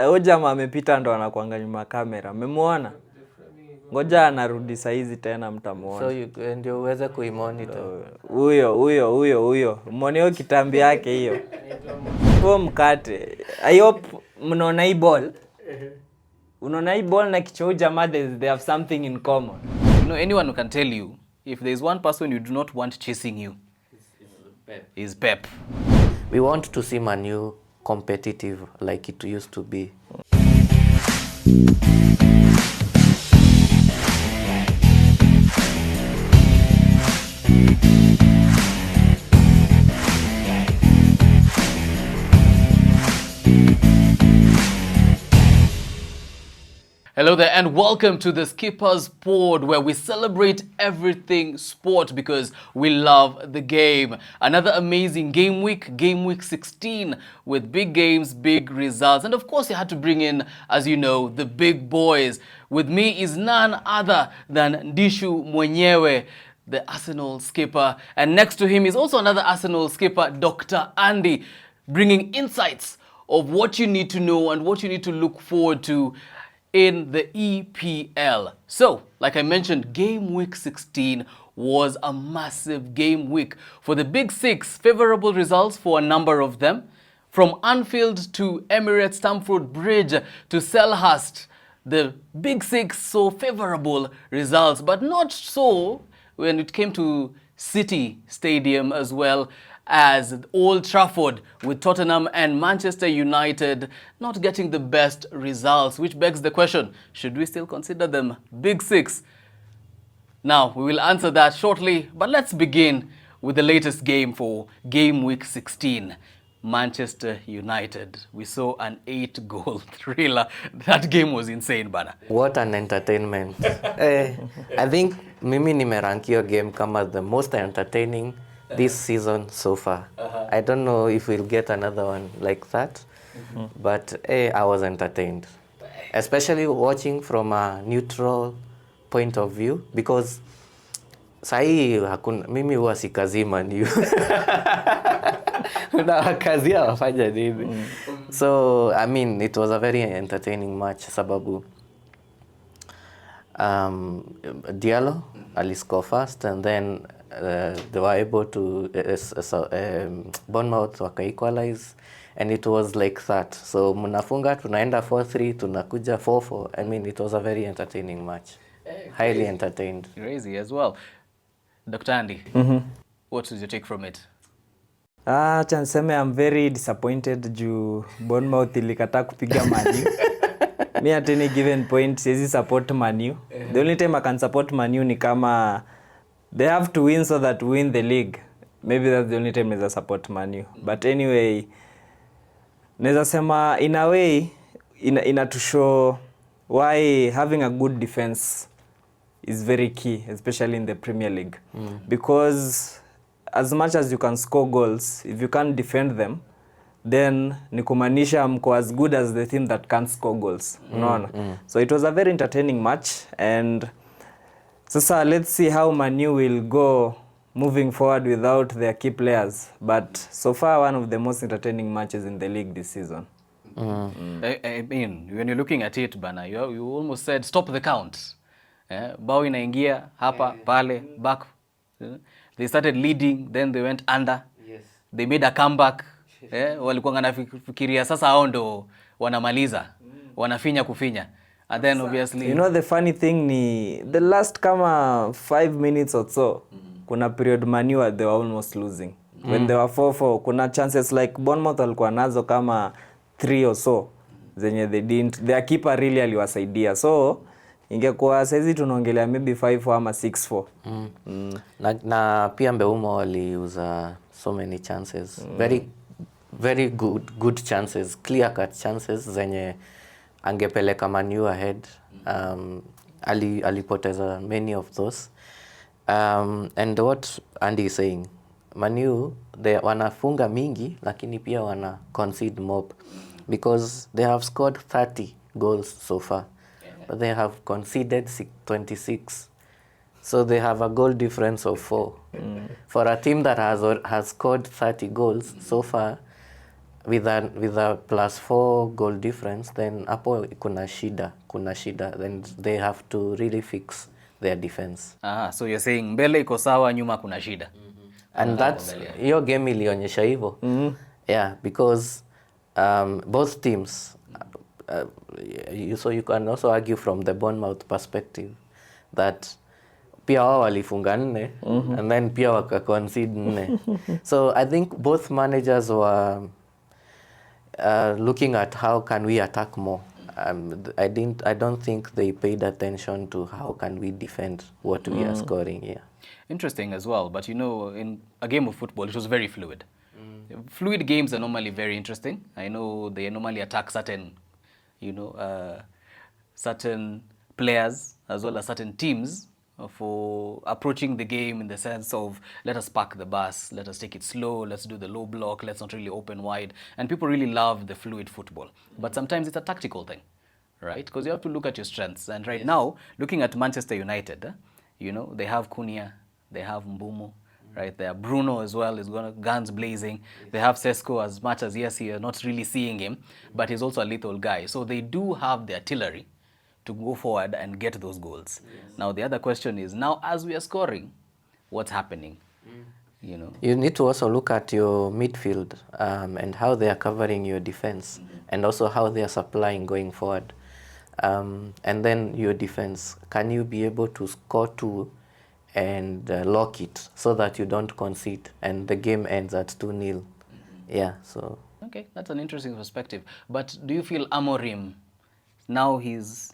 Huyo jamaa amepita ndo anakuanga nyuma kamera. Mmemwona? Ngoja anarudi saizi tena mtamuona. So ndio uweze kuimonitor. Huyo. Muone kitambi yake hiyo. Kwa mkate. I hope mnaona hii ball. Unaona hii ball na kichwa jamaa they have something in common. You know, anyone who can tell you if there is one person you do not want chasing you, is Pep. We want to see Man U competitive like it used to be. Hello there and welcome to the Skippers Pod, where we celebrate everything sport because we love the game. Another amazing game week 16 with big games, big results. And of course you had to bring in, as you know, the big boys. With me is none other than Ndishu Mwenyewe, the Arsenal skipper. And next to him is also another Arsenal skipper, Dr. Andy, bringing insights of what you need to know and what you need to look forward to in the EPL. So, like I mentioned, game week 16 was a massive game week for the Big Six. Favorable results for a number of them. From Anfield to Emirates, Stamford Bridge to Selhurst, the Big Six saw favorable results, but not so when it came to City Stadium as well as Old Trafford, with Tottenham and Manchester United not getting the best results, which begs the question, should we still consider them Big Six? Now, we will answer that shortly, but let's begin with the latest game for game week 16. Manchester United. We saw an 8-goal thriller. That game was insane, bana. What an entertainment. I think mimi nimerank your game kama the most entertaining this season so far. I don't know if we'll get another one like that, but I was entertained. Especially watching from a neutral point of view, because sahi mimi huwa sikazi Man U. Unawakazia wafanya nini? So, I mean, it was a very entertaining match sababu Diallo aliscore first, and then they were able to Bournemouth waka equalize, and it was like that. So mnafunga, tunaenda 4-3, tunakuja 4-4. I mean, it was a very entertaining match. Highly entertained. Crazy as well. Dr. Andy, what was your take from it? Acha niseme I'm very disappointed juu Bournemouth ilikataa kupiga Man U. Me at any given point siwezi support Man U. The only time I can support Man U ni kama they have to win so that we win the league. Maybe that's the only time I support Man U. But anyway, naweza sema in a way ina to show why having a good defense is very key, especially in the Premier League. Because as much as you can score goals, if you can't defend them, then ni kumaanisha mko as good as the team that can't score goals. So it was a very entertaining match, and sasa let's see how Man U will go moving forward without their key players. But so far, one of the most entertaining matches in the league this season. I mean, when you're looking at it, bana, you almost said stop the count. Bao inaingia hapa pale back. They started leading, then they went under. Yes. They made a comeback. Walikuwa wanafikiria sasa hao ndo wanamaliza. Wanafinya kufinya. And then obviously, you know, the funny thing ni the last kama 5 minutes or so, kuna period Man U they were almost losing. When they were 4-4, kuna chances like Bournemouth walikuwa nazo kama 3 or so zenye they didn't. Their keeper really aliwasaidia. So ingekuwa saizi tunaongelea maybe 5-4 ama 6-4. Na pia Mbeumo waliuza so many chances. Very good chances, clear cut chances zenye angepeleka Man U ahead. Alipoteza many of those. And what Andy is saying, Man U they wanafunga mingi lakini pia wana concede mob, because they have scored 30 goals so far, but they have conceded 26. So they have a goal difference of 4. For a team that has scored 30 goals so far, with a +4 goal difference, then hapo kuna shida, then they have to really fix their defense. So you're saying mbele iko sawa, nyuma kuna shida. And that's hiyo game ilionyesha hivyo. Yeah, because both teams so you can also argue from the Bournemouth perspective that pia wao walifunga 4 and then pia waka concede 4. So I think both managers were looking at how can we attack more. I don't think they paid attention to how can we defend what we are scoring here. Interesting as well, but you know, in a game of football, it was very fluid. Fluid games are normally very interesting. I know they normally attack certain, certain players as well as certain teams for approaching the game in the sense of, let us park the bus, let us take it slow, let's do the low block, let's not really open wide. And people really love the fluid football. But sometimes it's a tactical thing, right? Because you have to look at your strengths. And right now, looking at Manchester United, they have Cunha, they have Mbumo, right? They have Bruno as well, is going to guns blazing. They have Sesko, as much as, yes, you're not really seeing him, but he's also a lethal guy. So they do have the artillery to go forward and get those goals. Yes. Now, the other question is, now as we are scoring, what's happening? You need to also look at your midfield and how they are covering your defense, and also how they are supplying going forward. And then your defense, can you be able to score 2 and lock it so that you don't concede and the game ends at 2-0? Yeah, so. Okay, that's an interesting perspective. But do you feel Amorim, now he's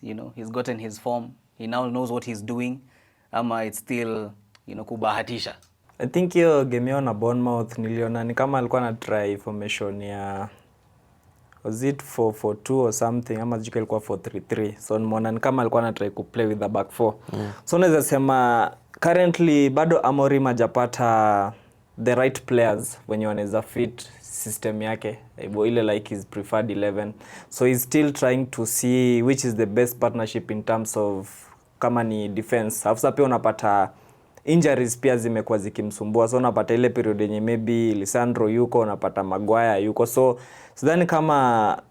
gotten his form, he now knows what he's doing, ama it's still, kubahatisha? I think hiyo game yao na Bournemouth niliona ni kama alikuwa na try formation ya, was it 4-4-2 or something, ama jiko ilikuwa 4-3-3. So nimeona ni kama alikuwa na try ku play with the back 4. So naweza sema currently bado Amorim hajapata the right players wenye wanaweza fit system yake, ile like his preferred 11. So he's still trying to see which is the best partnership in terms of kama ni defense. Afisa pia unapata injuries pia zimekuwa zikimsumbua. So unapata ile period yenye maybe Lisandro yuko, unapata Maguire yuko. So sidhani kama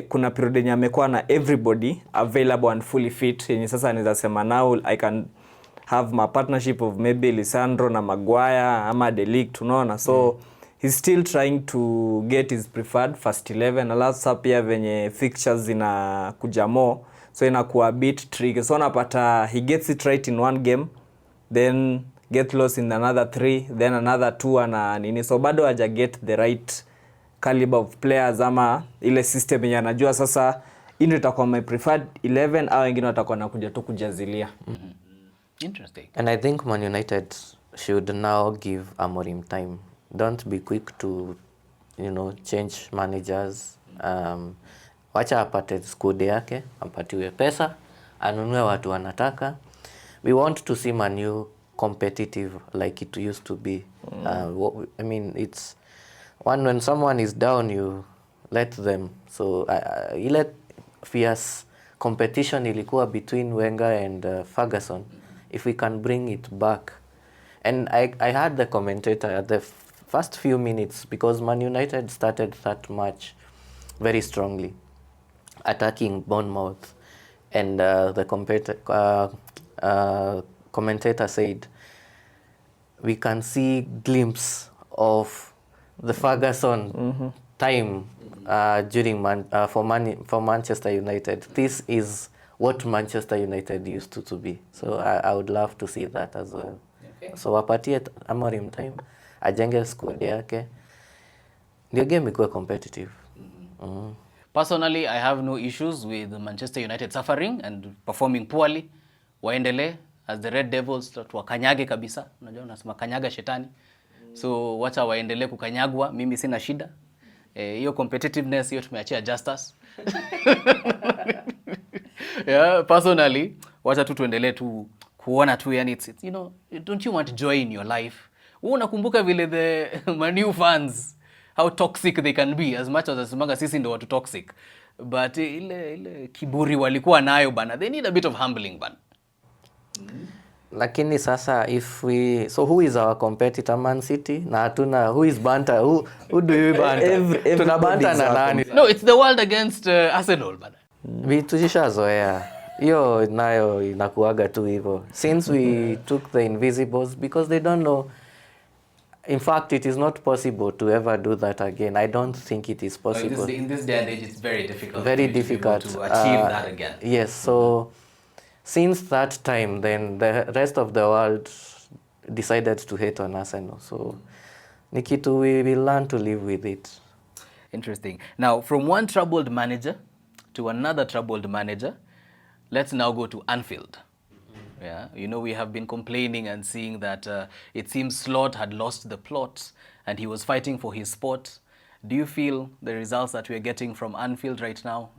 kuna period yenye amekuwa na everybody available and fully fit, yenye sasa anaweza sema now I can have my partnership of maybe Lisandro na Maguire ama De Ligt, unaona. So he's still trying to get his preferred first 11. Alafu pia venye fixtures zinakuja more, so inakuwa a bit tricky. So unapata he gets it right in one game, then get lost in another 3, then another 2 na nini. So bado haja get the right caliber of players ama ile system yenye anajua sasa ndio itakuwa my preferred 11 au wengine watakuwa nakuja tu kujazilia. Interesting. And I think Man United should now give Amorim time. Don't be quick to, change managers. Wacha apate squad yake, apatiwe pesa, anunue watu wanataka. We want to see Man U competitive like it used to be. I mean, it's when someone is down, you let them. So ile fierce competition ilikuwa between Wenger and Ferguson. If we can bring it back. And I heard the commentator at the first few minutes, because Man United started that match very strongly, attacking Bournemouth. And the commentator said, we can see glimpse of the Ferguson time during for Manchester United. This is what Manchester United used to be. So I would love to see that as well. Okay. So wapatie Amorim time, ajenge squad yake, ndio game ikuwe competitive. Personally, I have no issues with Manchester United suffering and performing poorly. Waendelee as the Red Devils, wakanyage kabisa. Unajua unasema kanyaga shetani. So wacha waendelee kukanyagwa, mimi sina shida. Hiyo competitiveness hiyo tumeachia Justus. Yeah, personally, wacha tu tuendelee tu kuona tu, yani it's don't you want joy in your life? Wewe unakumbuka vile the Man U fans, how toxic they can be, as much as asemanga sisi ndio watu toxic, but ile kiburi walikuwa nayo bana, they need a bit of humbling bana. Lakini sasa if we so who is our competitor? Man City na hatuna who is banter who do we banter? Tuna banter na nani? No, it's the world against Arsenal bana. Vitushishazoea hiyo nayo inakuaga tu hivyo since we took the invisibles because they don't know. In fact, it is not possible to ever do that again. I don't think it is possible. In this day and age, it's very difficult. Very to be able difficult to achieve that again. Yes, so since that time, then the rest of the world decided to hate on Arsenal. So Nikitu, we will learn to live with it. Interesting. Now, from one troubled manager to another troubled manager, let's now go to Anfield. Yeah, you know, we have been complaining and seeing that it seems Slot had lost the plot and he was fighting for his spot. Do you feel the results that we're getting from Anfield right now,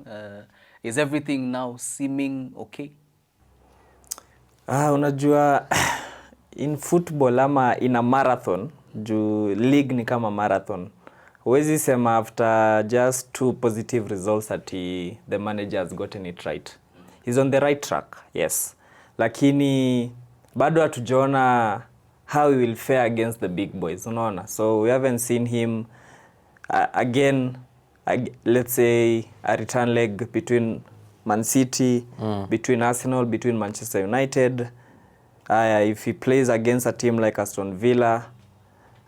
is everything now seeming okay? Unajua in football ama in a marathon, juu league ni kama marathon. Huwezi sema after just 2 positive results that the manager has gotten it right. He's on the right track, yes. Lakini bado hatujaona how he will fare against the big boys, unaona? So we haven't seen him again, let's say a return leg between Man City, between Arsenal, between Manchester United. If he plays against a team like Aston Villa,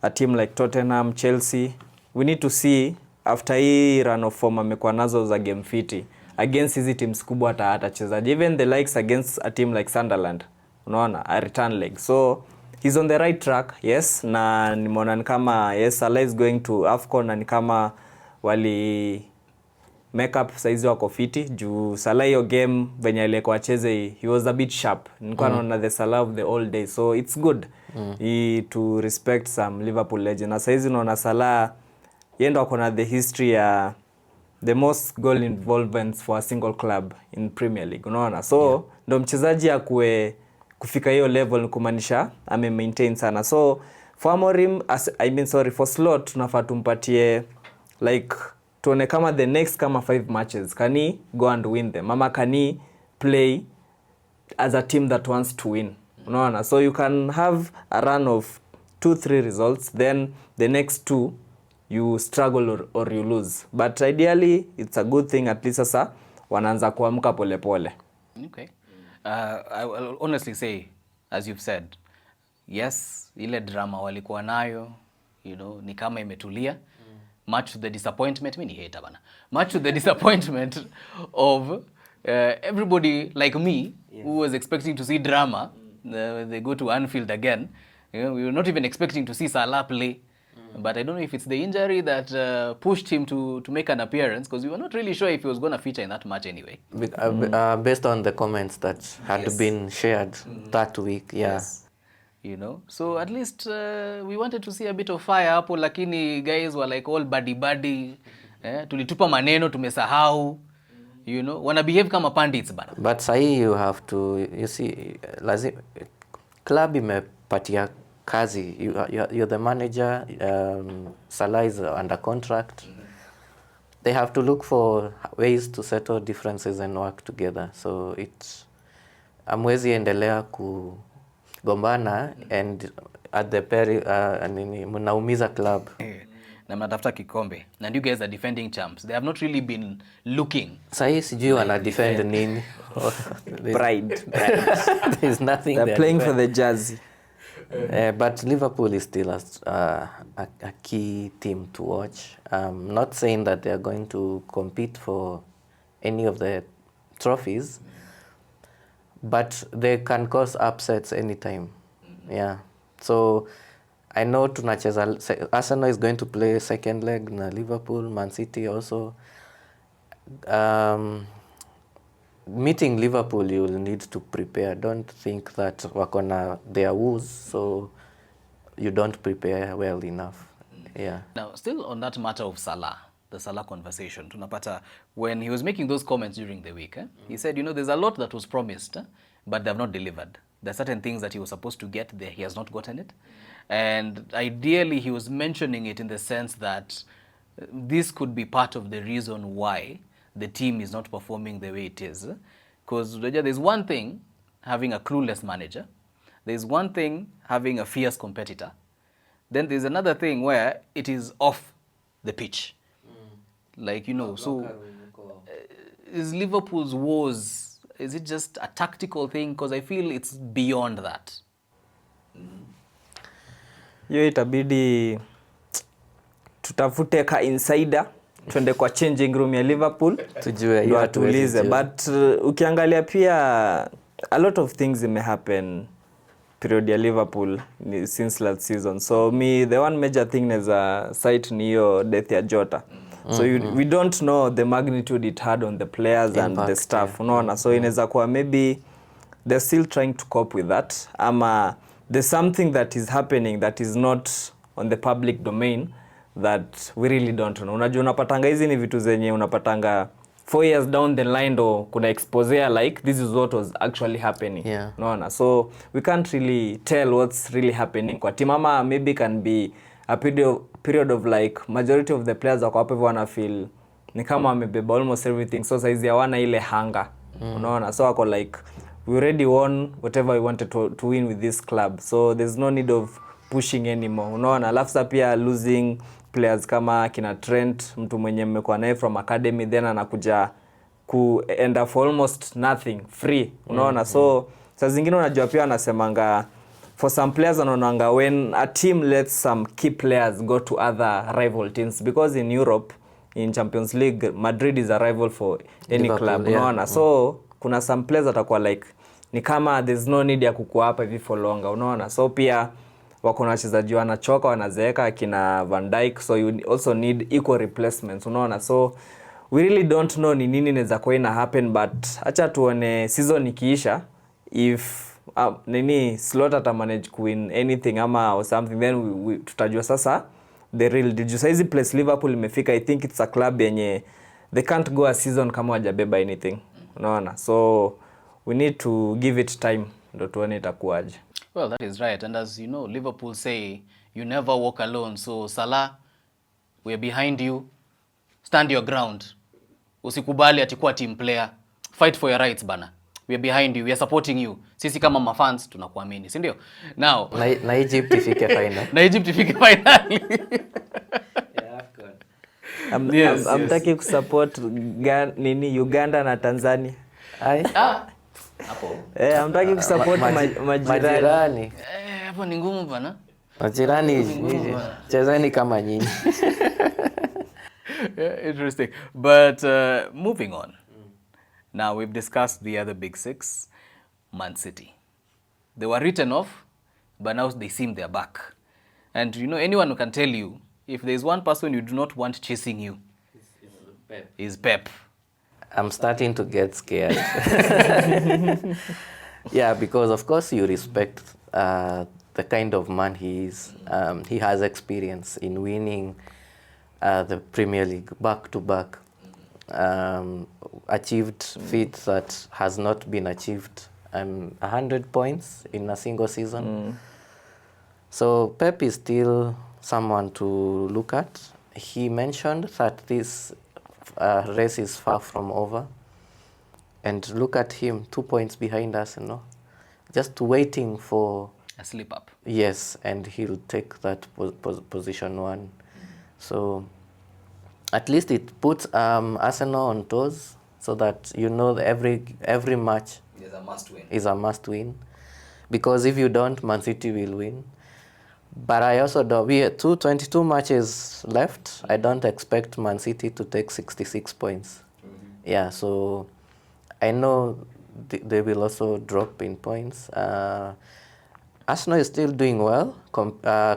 a team like Tottenham, Chelsea, we need to see after hii run of form amekuwa nazo za game fiti against hizi teams kubwa atacheza. Even the likes against a team like Sunderland, unaona, a return leg. So he's on the right track, yes, na nimeona ni kama yes, Salah is going to AFCON na ni kama wali make up saizi wako fiti juu Salah hiyo game venye alikuwa acheze he was a bit sharp. Nilikuwa naona the Salah of the old days, so it's good to respect some Liverpool legend. Na saizi naona Salah yendo akona the history ya the most goal involvements for a single club in Premier League, unaona? So ndo mchezaji akue kufika hiyo level ni kumaanisha ame maintain sana. So for Amorim, for Slot tunafaa tumpatie like tuone kama the next kama 5 matches can he go and win them, mama can he play as a team that wants to win, unaona? So you can have a run of 2-3 results, then the next 2 you struggle or you lose, but ideally it's a good thing at least sasa wanaanza kuamka pole pole. Okay. I will honestly say, as you've said, yes, ile drama walikuwa nayo, you know, ni kama imetulia. Much to the disappointment, mimi ni hater bana. Much to the disappointment of everybody like me, who was expecting to see drama. They go to Anfield again. You know, we were not even expecting to see Salah play. But I don't know if it's the injury that pushed him to make an appearance, because we were not really sure if he was going to feature in that match anyway. Based on the comments that had been shared that week, Yes. You know, so at least we wanted to see a bit of fire hapo, lakini guys were like all buddy. Tulitupa maneno, tumesahau. You know, wana behave kama pandits bana. But sahi you have to, you see, lazima club imepatia kazi. You're the manager, Salah is under contract. They have to look for ways to settle differences and work together. So it's amwezi endelea kugombana and at the mnaumiza club. Na mnatafuta kikombe. And you guys are defending champs. They have not really been looking. Sahi sijui wana defend nini. Pride. There's nothing They're there. playing for the jersey. But Liverpool is still a key team to watch. Not saying that they are going to compete for any of the trophies, but they can cause upsets anytime. Yeah. So I know Arsenal is going to play second leg na Liverpool, Man City also. Meeting Liverpool, you will need to prepare. Don't think that wakona their woes, so you don't prepare well enough. Yeah. Now, still on that matter of Salah, the Salah conversation, tunapata when he was making those comments during the week, he said, you know, there's a lot that was promised, but they have not delivered. There are certain things that he was supposed to get there, he has not gotten it. And ideally, he was mentioning it in the sense that this could be part of the reason why the team is not performing the way it is. Because there's one thing having a clueless manager. there's one thing having a fierce competitor. Then there's another thing where it is off the pitch. Like, so is Liverpool's woes, is it just a tactical thing? Because I feel it's beyond that. Hiyo itabidi tutafute ka insider twende kwa changing room ya Liverpool tujue ndio atulize, but ukiangalia pia a lot of things may happen period ya Liverpool since last season. So the one major thing is site ni hiyo death ya Jota. So we don't know the magnitude it had on the players and the staff, unaona. So inaweza kuwa maybe they're still trying to cope with that, ama there's something that is happening that is not on the public domain that we really don't know. Unajua unapatanga hizi ni vitu zenye unapatanga 4 years down the line ndo kuna exposure like this is what was actually happening. Yeah. Unaona, so we can't really tell what's really happening kwa team, ama maybe can be a period of like majority of the players wako hapo hivyo wana feel ni kama wamebeba almost everything, so saizi hawana ile hanga. Unaona, so wako like we already won whatever we wanted to win with this club, so there's no need of pushing anymore. Unaona, alafu pia losing players kama kina Trent, mtu mwenye mmekuwa naye from academy, then anakuja ku end up for almost nothing free. Unaona, so saa zingine unajua pia anasemanga for some players anaonanga when a team lets some key players go to other rival teams, because in Europe in Champions League Madrid is a rival for any Liverpool, club. yeah. Unaona, so kuna some players atakuwa like ni kama there's no need ya kukua hapa hivi for longer. Unaona, so pia wako na wachezaji wanachoka, wanazeeka kina Van Dijk, so you also need equal replacements. Unaona, so we really don't know ni nini inaweza kuwa ina happen, but acha tuone season ikiisha if Slot ata manage to win anything ama or something, then we tutajua sasa the real deal. Saizi place Liverpool imefika, I think it's a club yenye they can't go a season kama wajabeba anything. Unaona, so we need to give it time ndo tuone itakuwaje. Well, that is right. And as you know, Liverpool say, you never walk alone. So Salah, we are behind you. Stand your ground. Usikubali atikuwa team player. Fight for your rights, bana. We are behind you. We are supporting you. Sisi kama mafans tunakuamini, si ndio? Now, na Egypt ifike final. Na Egypt ifike final. I'm taking kusupport Uganda na Tanzania. Hapo. I'm taking kusupport majirani. Hapo ni ngumu bana. Majirani chezeni kama nyinyi. Yeah, interesting. But moving on. Now we've discussed the other big six. Man City. They were written off, but now they seem they're back. And anyone who can tell you, if there's one person you do not want chasing you, is Pep. I'm starting to get scared. Yeah, because of course you respect the kind of man he is. He has experience in winning the Premier League back to back. Achieved feats that has not been achieved. 100 points in a single season. So Pep is still someone to look at. He mentioned that this race is far from over. And look at him, 2 points behind us, just waiting for a slip up. Yes, and he'll take that position 1. So at least it puts Arsenal on toes, so that every match is a must win. Because if you don't, Man City will win. But I also don't. We have 22 matches left. I don't expect Man City to take 66 points. Yeah, so I know they will also drop in points. Arsenal is still doing well,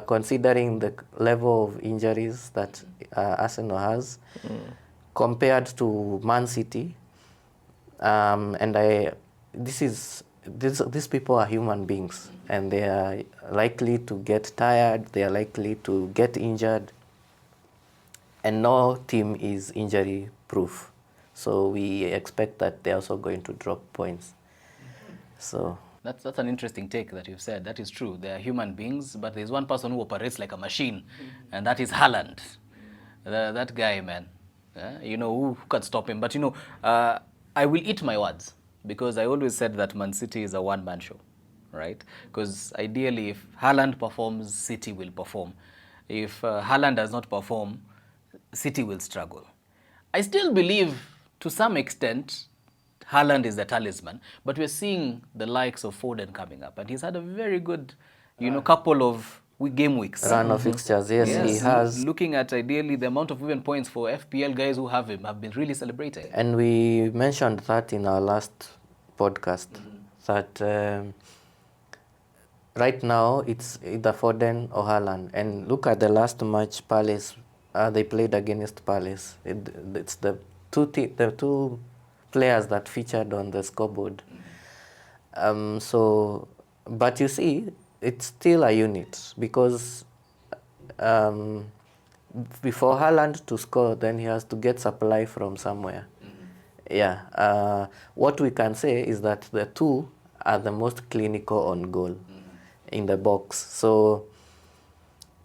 considering the level of injuries that Arsenal has, compared to Man City. And these people are human beings, and they are likely to get tired. They are likely to get injured, and no team is injury proof. So we expect that they're also going to drop points. So that's an interesting take that you've said. That is true. They are human beings, but there's one person who operates like a machine, and that is Haaland. That guy, man. Who can stop him? But I will eat my words, because I always said that Man City is a one-man show. right? Because ideally, if Haaland performs, City will perform. If Haaland does not perform, City will struggle. I still believe, to some extent, Haaland is the talisman, but we're seeing the likes of Foden coming up, and he's had a very good, couple of game weeks. Run of fixtures, yes, he has. Looking at ideally the amount of even points for FPL guys who have him have been really celebrating. And we mentioned that in our last podcast, that right now it's either Foden or Haaland. And look at the last match Palace, they played against Palace. It's the two players that featured on the scoreboard. But you see, it's still a unit, because before Haaland to score, then he has to get supply from somewhere. Yeah. What we can say is that the two are the most clinical on goal in the box. So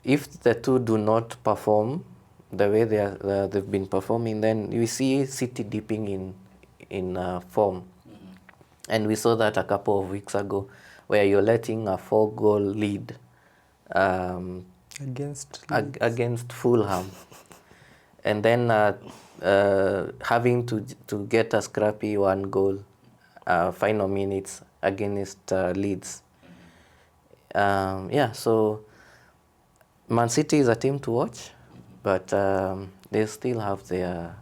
if the two do not perform the way they've been performing, then we see City dipping in form. And we saw that a couple of weeks ago, where you're letting a 4-goal lead against Fulham, and then having to get a scrappy 1-goal final minutes against Leeds. So Man City is a team to watch, but they still have their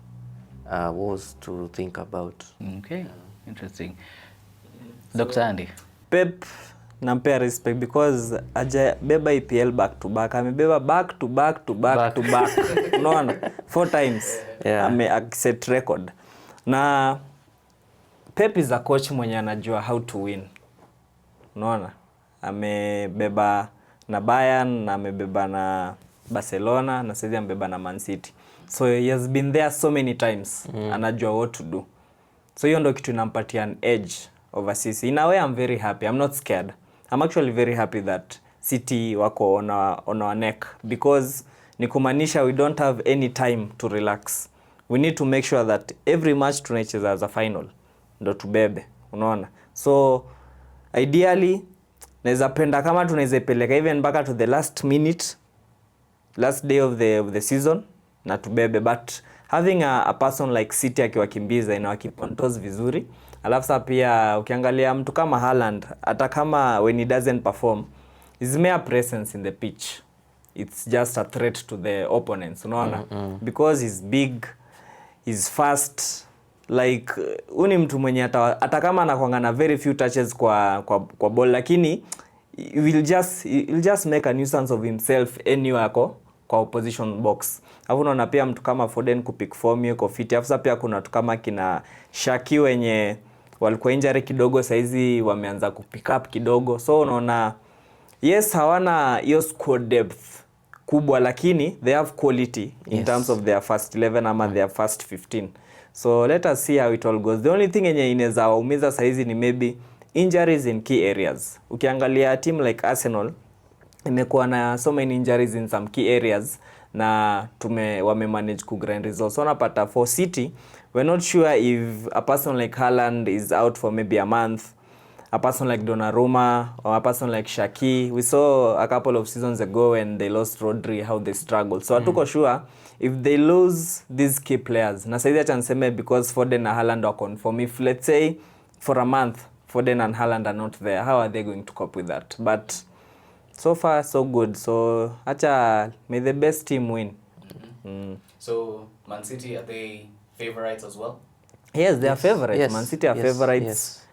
woes to think about. Okay, interesting. Dr. Andy. Pep nampea respect because ajabeba EPL back to back, amebeba back to back to back to back. Unaona 4 times. Yeah. Set record. Na Pep is a coach mwenye anajua how to win. Unaona? Amebeba na Bayern, na amebeba na Barcelona, na sasa amebeba na Man City. So he has been there so many times. Anajua what to do. So hiyo ndio kitu inampatia an edge over City. In a way, I'm very happy. I'm not scared. I'm actually very happy that City wako on our neck, because ni kumaanisha we don't have any time to relax. We need to make sure that every match tunacheza as a final ndo tubebe, unaona. So ideally naweza penda kama tunaweza peleka even mpaka to the last minute, last day of the season na tubebe, but having a person like City akiwakimbiza inawakipontoz vizuri. Alafu sasa pia ukiangalia mtu kama Haaland, hata kama when he doesn't perform, his mere presence in the pitch, it's just a threat to the opponents, unaona. Because he's big, he's fast, like uni mtu mwenye hata kama anakuanga na very few touches kwa ball, lakini he'll just make a nuisance of himself anywhere kwa opposition box. Alafu unaona pia mtu kama Foden kupick form yuko fit. Alafu pia kuna watu kama kina Shaki wenye walikuwa injury kidogo, saizi wameanza kupick up kidogo. So unaona, yes, hawana hiyo squad depth kubwa, lakini they have quality in terms of their first 11 ama their first 15. So let us see how it all goes. The only thing yenye inaweza waumiza saizi ni maybe injuries in key areas. Ukiangalia team like Arsenal imekuwa na so many injuries in some key areas, na wame manage ku grind results. So napata for City, we're not sure if a person like Haaland is out for maybe a month, a person like Donnarumma, or a person like Shaki. We saw a couple of seasons ago when they lost Rodri, how they struggled. So hatuko sure if they lose these key players. Na saizi acha niseme because Foden na Haaland are confirm. If let's say for a month Foden and Haaland are not there, how are they going to cope with that? But so far so good. So acha may the best team win. So Man City, are they favorites as well? Yes, they are favorites. Yes. Man City are favorites. Yes.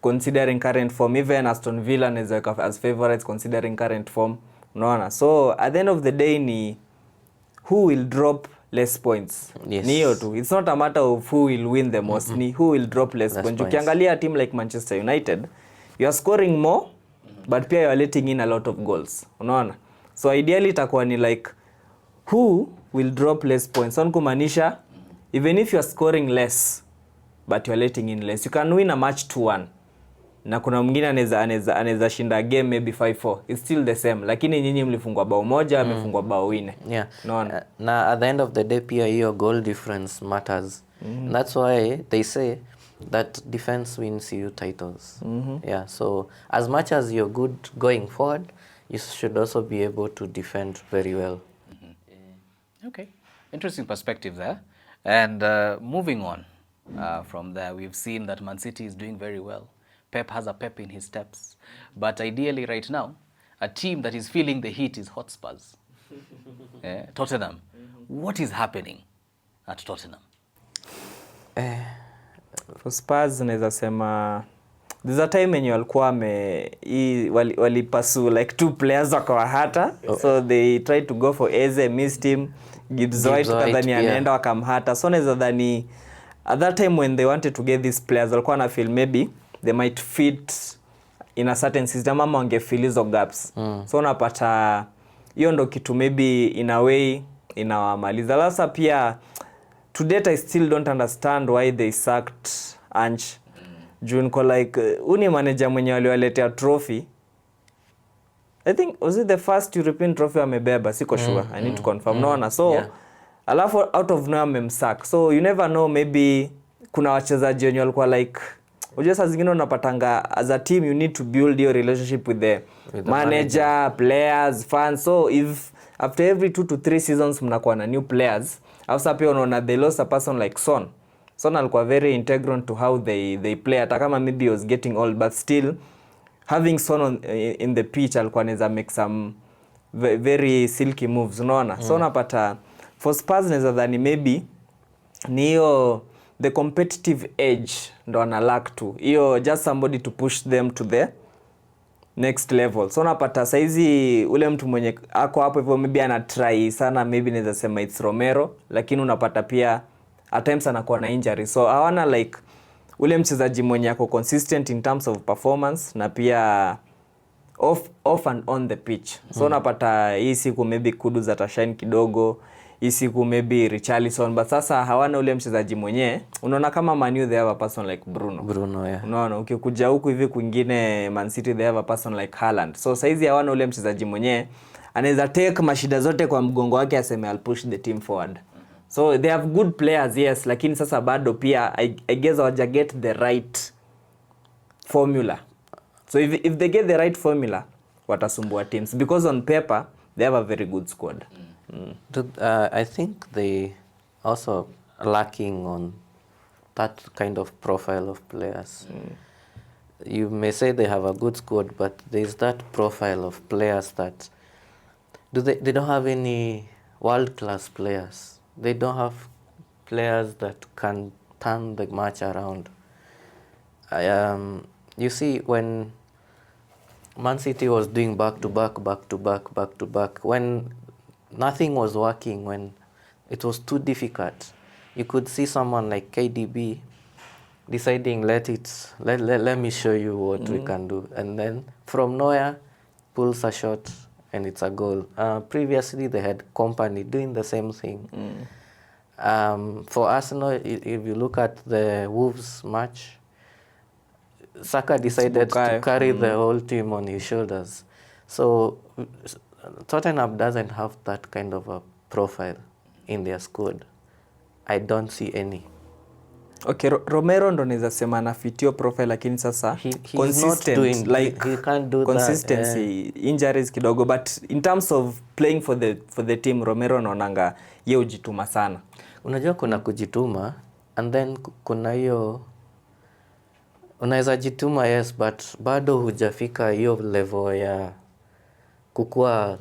Considering current form. Even Aston Villa is as favorites considering current form. Unaona. So at the end of the day ni who will drop less points. Yes. Ni hiyo tu. It's not a matter of who will win the most. Ni who will drop less points. Ukiangalia a team like Manchester United, you are scoring more, but pia you are letting in a lot of goals. Unaona. So ideally itakuwa ni like who will drop less points. So kumaanisha even if you are scoring less but you are letting in less, you can win a match 2-1. Na kuna mwingine anaweza shinda game maybe 5-4. It's still the same. Lakini nyinyi mlifungwa bao moja, amefungwa bao 4. Yeah. Na at the end of the day pia hiyo goal difference matters. That's why they say that defense wins you titles. Yeah, so as much as you're good going forward, you should also be able to defend very well. Okay, interesting perspective there. And moving on from there, we've seen that Man City is doing very well. Pep has a pep in his steps. But ideally right now, a team that is feeling the heat is Hotspurs. Tottenham. What is happening at Tottenham? For Spurs naweza sema there's a time when walikuwa walipasu like 2 players wakawahata. So they tried to go for Eze, missed him. Gibbs White kadhani anaenda wakamhata. So naweza dhani at that time when they wanted to get these players walikuwa na feel maybe they might fit in a certain system ama wangefill hizo gaps. So unapata hiyo ndo kitu maybe in a way inawamaliza. Lasa pia to date I still don't understand why they sacked Ange. June ko like uni manager mwenye waliwaletea trophy. I think was it the first European trophy amebeba, siko sure. I need to confirm. Naona so alafu out of nowhere amemsack. So you never know, maybe kuna wachezaji wenye walikuwa like unajua saa zingine unapatanga as a team you need to build your relationship with the manager, players, fans. So if after every 2 to 3 seasons mnakuwa na new players, after pia unaona they lost a person like Son. Son alikuwa very integral to how they play, hata kama maybe he was getting old, but still having Son in the pitch alikuwa anaweza make some very silky moves, unaona. So unapata for Spurs naweza dhani maybe ni hiyo the competitive edge ndo ana lack to hiyo, just somebody to push them to the next level. So unapata saizi ule mtu mwenye ako hapo hivyo maybe ana try sana, maybe naweza sema it's Romero, lakini unapata pia at times anakuwa na injury. So hawana like ule mchezaji mwenye ako consistent in terms of performance na pia off and on the pitch. So unapata hii siku maybe Kudus atashine kidogo, hii siku maybe Richarlison, but sasa hawana ule mchezaji mwenye unaona kama Man U they have a person like Bruno, yeah. Unaona ukikuja huku hivi kwingine Man City they have a person like Haaland. So saizi hawana ule mchezaji mwenye anaweza take mashida zote kwa mgongo wake aseme I'll push the team forward. So they have good players, yes, lakini sasa bado pia I guess hawaja get the right formula. So if they get the right formula watasumbua teams, because on paper they have a very good squad. I think they also lacking on that kind of profile of players. You may say they have a good squad, but there's that profile of players that they don't have any world-class players. They don't have players that can turn the match around. You see, when Man City was doing back-to-back, when nothing was working, when it was too difficult, you could see someone like KDB deciding, let me show you what we can do. And then from nowhere, pulls a shot and it's a goal. Previously, they had Company doing the same thing. For Arsenal, if you look at the Wolves match, Saka decided to carry the whole team on his shoulders. So Tottenham doesn't have that kind of a profile in their squad. I don't see any. Okay, Romero ndo naweza sema anafitio profile, lakini sasa consistent, not doing, like he can't do consistency, injuries kidogo, but in terms of playing for the team Romero naonanga yeye hujituma sana. Unajua kuna kujituma and then kuna hiyo unaweza jituma, yes, but bado hujafika hiyo level ya kukua.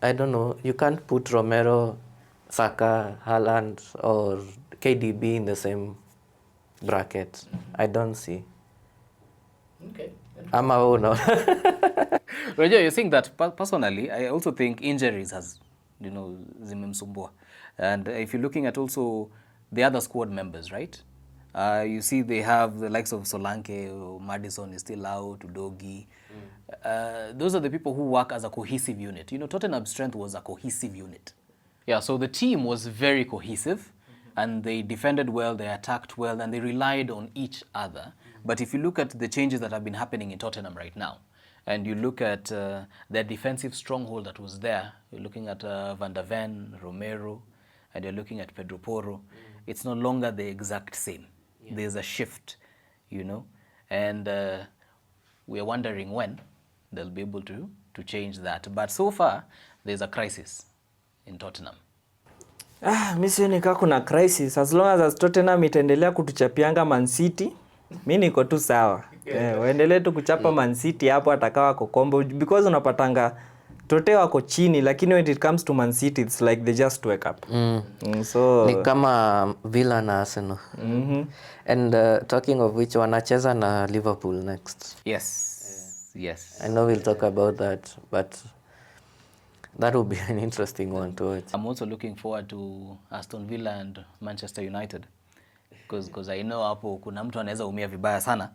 I don't know, you can't put Romero, Saka, Haaland or KDB in the same bracket. I don't see. Okay. Ama uno. Roger, you're saying that personally, I also think injuries has, zimemsumbua. And if you're looking at also the other squad members, right? You see they have the likes of Solanke, Madison is still out, Udogie. Those are the people who work as a cohesive unit. Tottenham's strength was a cohesive unit. Yeah, so the team was very cohesive and they defended well, they attacked well, and they relied on each other. But if you look at the changes that have been happening in Tottenham right now, and you look at their defensive stronghold that was there, you're looking at Van der Ven, Romero, and you're looking at Pedro Porro, it's no longer the exact same. There's a shift, you know, and we're wondering when they'll be able to change that. But so far, there's a crisis in Tottenham. Mi sioni kama kuna crisis. As long as Tottenham itaendelea kutuchapianga Man City, mi niko tu sawa. Waendelee tu kuchapa Man City hapo atakawa kokombo. Because unapatanga Tote wako chini, lakini when it comes to Man City, it's like they just wake up. So ni kama Villa na Arsenal. And talking of which, wanacheza na Liverpool next. Yes. I know we'll talk about that, but that will be an interesting one to watch. I'm also looking forward to Aston Villa and Manchester United because I know hapo kuna mtu anaweza umia vibaya sana.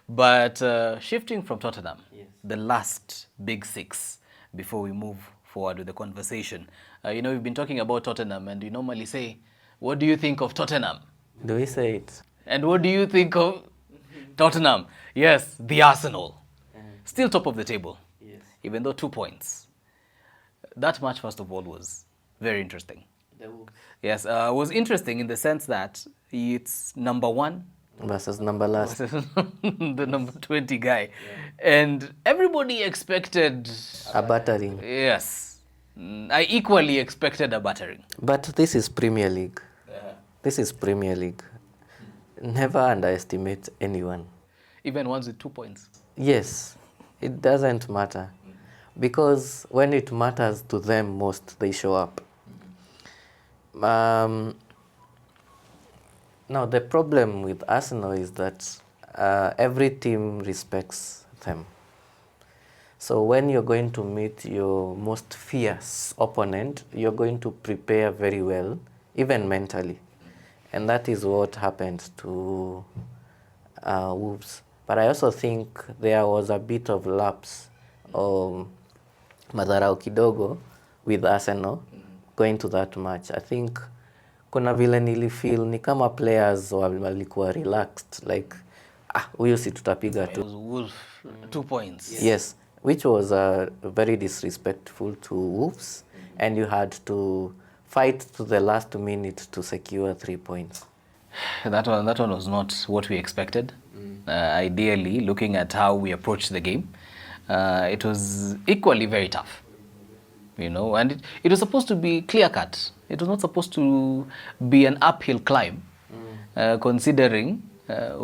But shifting from Tottenham, the last big six before we move forward with the conversation. You know, we've been talking about Tottenham and we normally say, what do you think of Tottenham? Do we say it? And what do you think of Tottenham? Yes, the Arsenal. Still top of the table, even though 2 points. That match, first of all, was very interesting. Yes, was interesting in the sense that it's number 1 versus number last. the number 20 guy. And everybody expected A battering. Yes. I equally expected a battering. But this is Premier League. This is Premier League. Never underestimate anyone. Even ones with 2 points. Yes, it doesn't matter. Because when it matters to them most, they show up. Now, the problem with Arsenal is that every team respects them. So when you're going to meet your most fierce opponent, you're going to prepare very well, even mentally. And that is what happened to Wolves. But I also think there was a bit of lapse of madharau kidogo with Arsenal going to that match. I think kuna vile nilifeel ni kama players walikuwa relaxed, like huyu si tutapiga tu. Wolves 2 points. Yes, which was very disrespectful to Wolves, and you had to fight to the last minute to secure 3 points. That one was not what we expected. Ideally, looking at how we approached the game, it was equally very tough. You know, and it was supposed to be clear-cut. It was not supposed to be an uphill climb, considering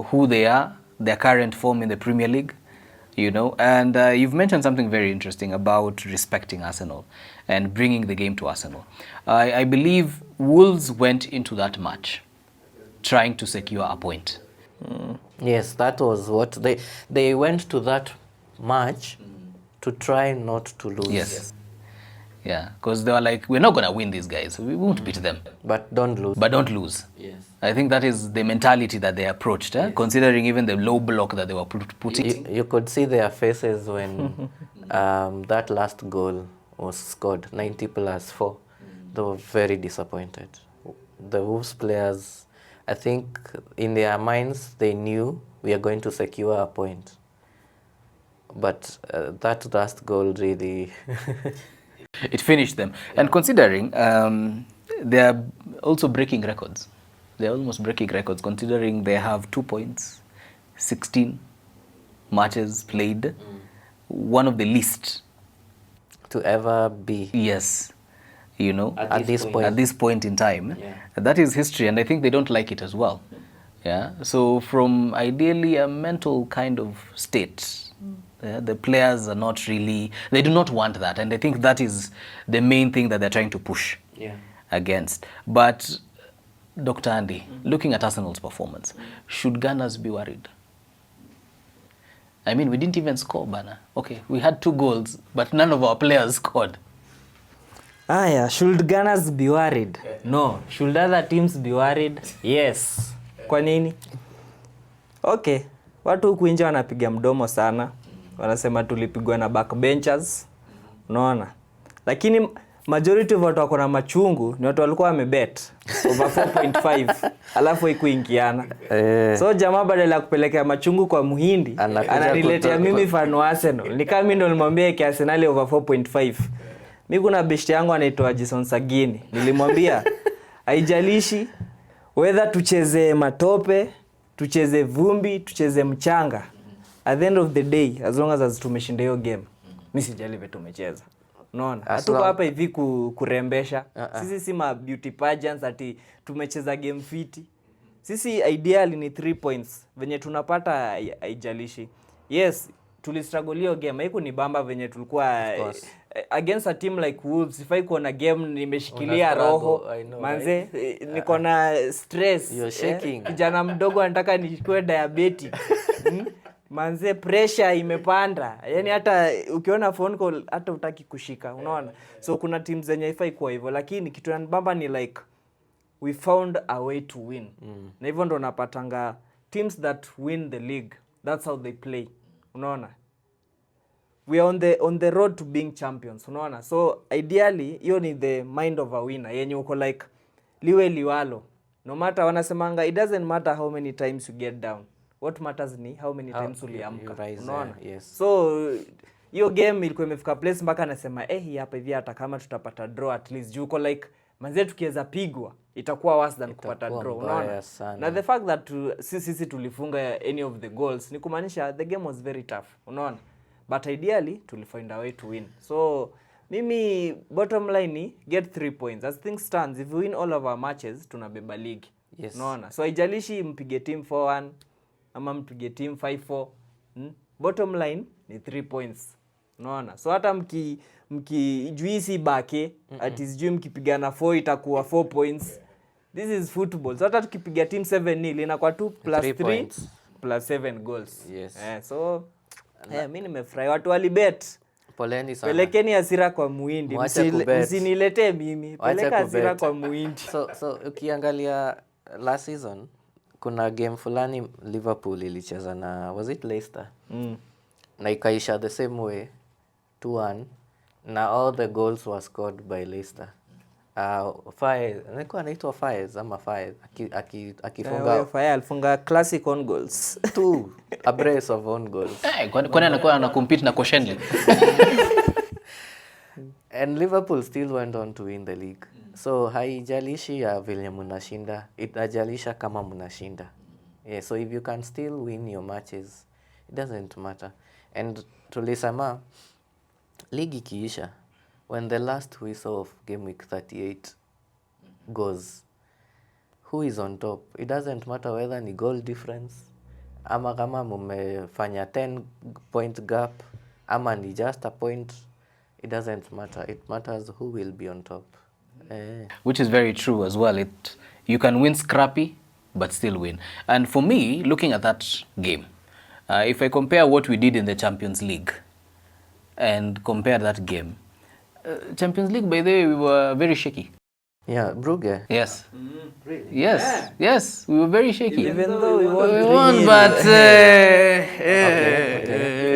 who they are, their current form in the Premier League, you know. And you've mentioned something very interesting about respecting Arsenal and bringing the game to Arsenal. I believe Wolves went into that match trying to secure a point. Yes, that was what they went to that match to try not to lose. Yes. Yeah, because they were like, we're not going to win these guys. We won't beat them. But don't lose. But don't lose. Yes. I think that is the mentality that they approached, considering even the low block that they were putting. You could see their faces when that last goal was scored, 90+4. They were very disappointed. The Wolves players, I think in their minds, they knew we are going to secure a point. But that last goal really... It finished them. And considering they are also breaking records. They're almost breaking records, considering they have 2 points, 16 matches played. One of the least. To ever be. Yes. You know, At this point in time. Yeah. That is history, and I think they don't like it as well. Yeah. So from ideally a mental kind of state, the players are not really, they do not want that, and I think that is the main thing that they're trying to push against. But Dr. Andy, looking at Arsenal's performance, should Gunners be worried? I mean, we didn't even score, Bana. Okay, we had 2 goals, but none of our players scored. Yeah. Should Gunners be worried? No. Should other teams be worried? Yes. Kwa nini? Okay. Watu huku nje wanapiga mdomo sana. Wanasema tulipigwa na backbenchers. Unaona? Lakini majority of watu wako na machungu ni watu walikuwa wamebet over 4.5 alafu haikuingiana. So jamaa badala ya kupelekea machungu kwa Muhindi ananiletea mimi fan wa Arsenal. Ni kama mimi ndo nilimwambia ki Arsenal over 4.5. Mimi kuna best yangu anaitwa Jason Sagini. Nilimwambia haijalishi whether tucheze matope, tucheze vumbi, tucheze mchanga. At the end of the day, as long as tumeshinda hiyo game, mimi sijali vile tumecheza. Unaona? Hatuko hapa hivi kurembesha. Sisi si ma beauty pageants ati tumecheza game fiti. Sisi ideally ni 3 points. Venye tunapata haijalishi. Yes, tulistruggle hiyo game. Haiku ni bamba venye tulikuwa against a team like Wolves. Sifai kuona game nimeshikilia roho. Manze, niko na stress. You're shaking. Kijana mdogo anataka nikuwe diabetic. Manze, pressure imepanda. Yaani hata ukiona phone call hata utaki kushika, unaona? So kuna teams zenye haifai kuwa hivyo, lakini kitu yanibamba ni like we found a way to win. Na hivyo ndo napatanga teams that win the league, that's how they play. Unaona? We are on the road to being champions, unaona? So ideally hiyo ni the mind of a winner. Yenye uko like liwe liwalo. No matter wanasemanga it doesn't matter how many times you get down. What matters ni how many times uliamka. Unaona? Yes. So hiyo game ilikuwa imefika place mpaka anasema hapa hivi hata kama tutapata draw at least juko like manze tukiweza pigwa itakuwa worse than kupata draw, unaona? Na the fact that sisi tulifunga any of the goals ni kumaanisha the game was very tough, unaona? But ideally tulifind a way to win. So mimi bottom line ni get 3 points. As things stands, if we win all of our matches tunabeba league. Yes. Unaona? So haijalishi mpige team 4-1 ama mpige team 5-4. Bottom line ni 3 points. Unaona? So hata mkijuisi bake ati sijui mkipigana 4 itakuwa 4 points. This is football. So hata tukipiga team 7-0 inakuwa 2 plus 3 plus 7 goals. Yes. So mimi nimefurahi watu walibet. Poleni sana. Pelekeni hasira kwa muhindi. Msiniletee mimi. Peleka hasira kwa muhindi. So ukiangalia last season kuna game fulani Liverpool ilicheza na was it Leicester? Na ikaisha the same way 2-1 na all the goals were scored by Leicester. Fires, nilikuwa anaitwa Fires ama Fires akifunga Fire alifunga classic on goals. 2 a brace of own goals. Kwani anakuwa ana compete na Koscielny. And Liverpool still went on to win the league. So haijalishi ya vile mnashinda, itajalisha kama mnashinda. Yeah, so if you can still win your matches, it doesn't matter. And tulisema ligi kiisha, when the last whistle of game week 38 goes, who is on top? It doesn't matter whether ni goal difference, ama kama mumefanya 10 point gap, ama ni just a point. It doesn't matter. It matters who will be on top. Which is very true as well. You can win scrappy, but still win. And for me, looking at that game, if I compare what we did in the Champions League and compare that game, Champions League, by the way, we were very shaky. Yeah, Brugge. Yes. Really? Yes. Yeah. Yes, we were very shaky. Even though we won, but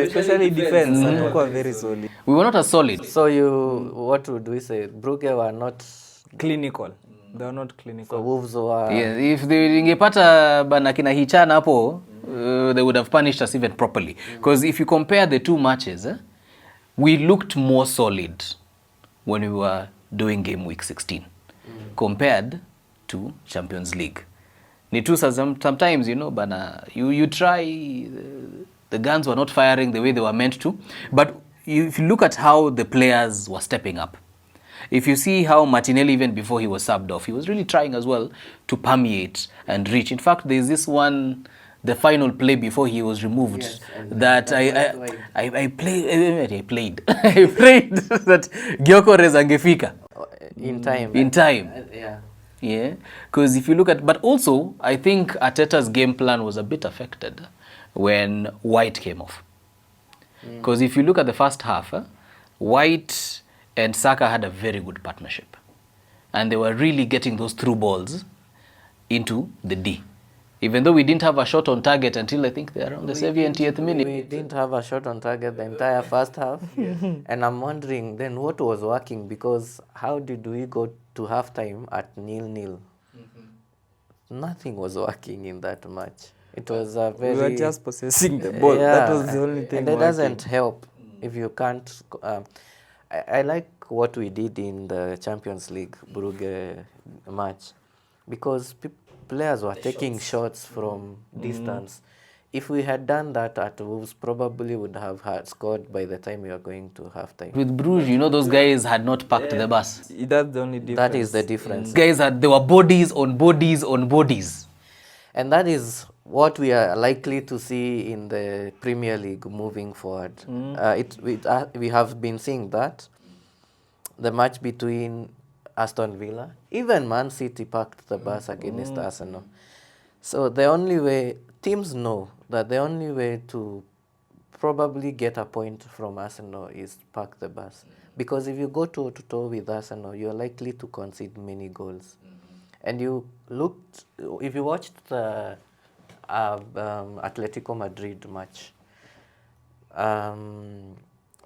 especially defense, hatukuwa very solid. We were not as solid. So what would we say? Brugge were not clinical. They were not clinical. So Wolves were... Yes, if they ingepata bana kina Hichana hapo, they would have punished us even properly. Because if you compare the two matches, we looked more solid when we were doing game week 16 compared to Champions League. Ni tu sometimes, bana, you try, the guns were not firing the way they were meant to. But if you look at how the players were stepping up, if you see how Martinelli, even before he was subbed off, he was really trying as well to permeate and reach. In fact, there's this one, the final play before he was removed, that I played that Gyökeres angefika in time. Yeah, because if you look at, but also I think Arteta's game plan was a bit affected when White came off. Because if you look at the first half, White and Saka had a very good partnership, and they were really getting those through balls into the D. Even though we didn't have a shot on target until I think around the 70th minute. We didn't have a shot on target the entire first half. And I'm wondering then what was working, because how did we go to halftime at 0-0? Nothing was working in that match. It was a very... We were just possessing the ball. That was the only thing. And it doesn't help if you can't... I like what we did in the Champions League Brugge match, because players were taking shots from distance. If we had done that at Wolves, probably would have had scored by the time we were going to halftime. With Bruges, you know, those guys had not packed the bus. That's the only difference. That is the difference. There were bodies on bodies on bodies. And that is what we are likely to see in the Premier League moving forward. We have been seeing that. The match between Aston Villa, even Man City packed the bus against Arsenal. So the only way, teams know that the only way to probably get a point from Arsenal is pack the bus. Because if you go toe-to-toe with Arsenal, you're likely to concede many goals. And if you watched the Atletico Madrid match,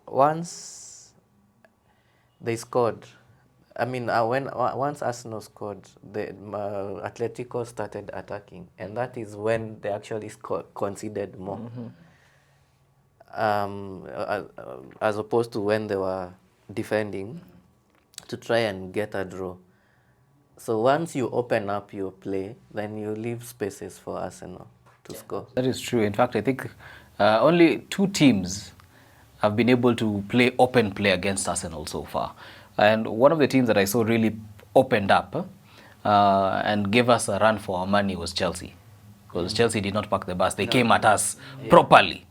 once they scored, once Arsenal scored, the Atletico started attacking, and that is when they actually conceded more, as opposed to when they were defending to try and get a draw. So once you open up your play, then you leave spaces for Arsenal to score. That is true. In fact, I think only 2 teams have been able to play open play against Arsenal so far. And one of the teams that I saw really opened up and gave us a run for our money was Chelsea. Because Chelsea did not pack the bus. They came at us properly.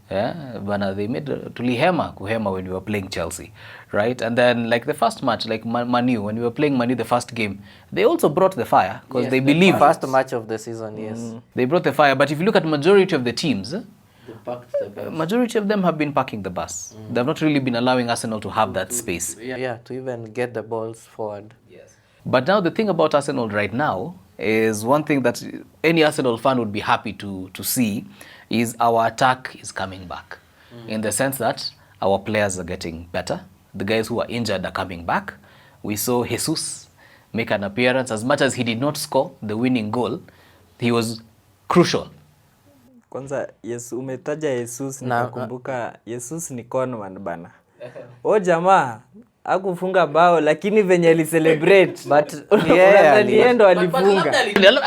Yeah, but they made kuhema when we were playing Chelsea, right? And then like the first match, like Manu, when we were playing Manu the first game, they also brought the fire because they believe. First match of the season, yes. They brought the fire, but if you look at majority of the teams, They packed the bus. majority of them have been packing the bus. They've not really been allowing Arsenal to have that space. Yeah, to even get the balls forward. Yes. But now the thing about Arsenal right now is one thing that any Arsenal fan would be happy to see is our attack is coming back. In the sense that our players are getting better. The guys who are injured are coming back. We saw Jesus make an appearance. As much as he did not score the winning goal, he was crucial. Kwanza umetaja Jesus nikakumbuka Jesus ni conman bana. Jamaa hakufunga bao lakini venye ali-celebrate But niendo alifunga.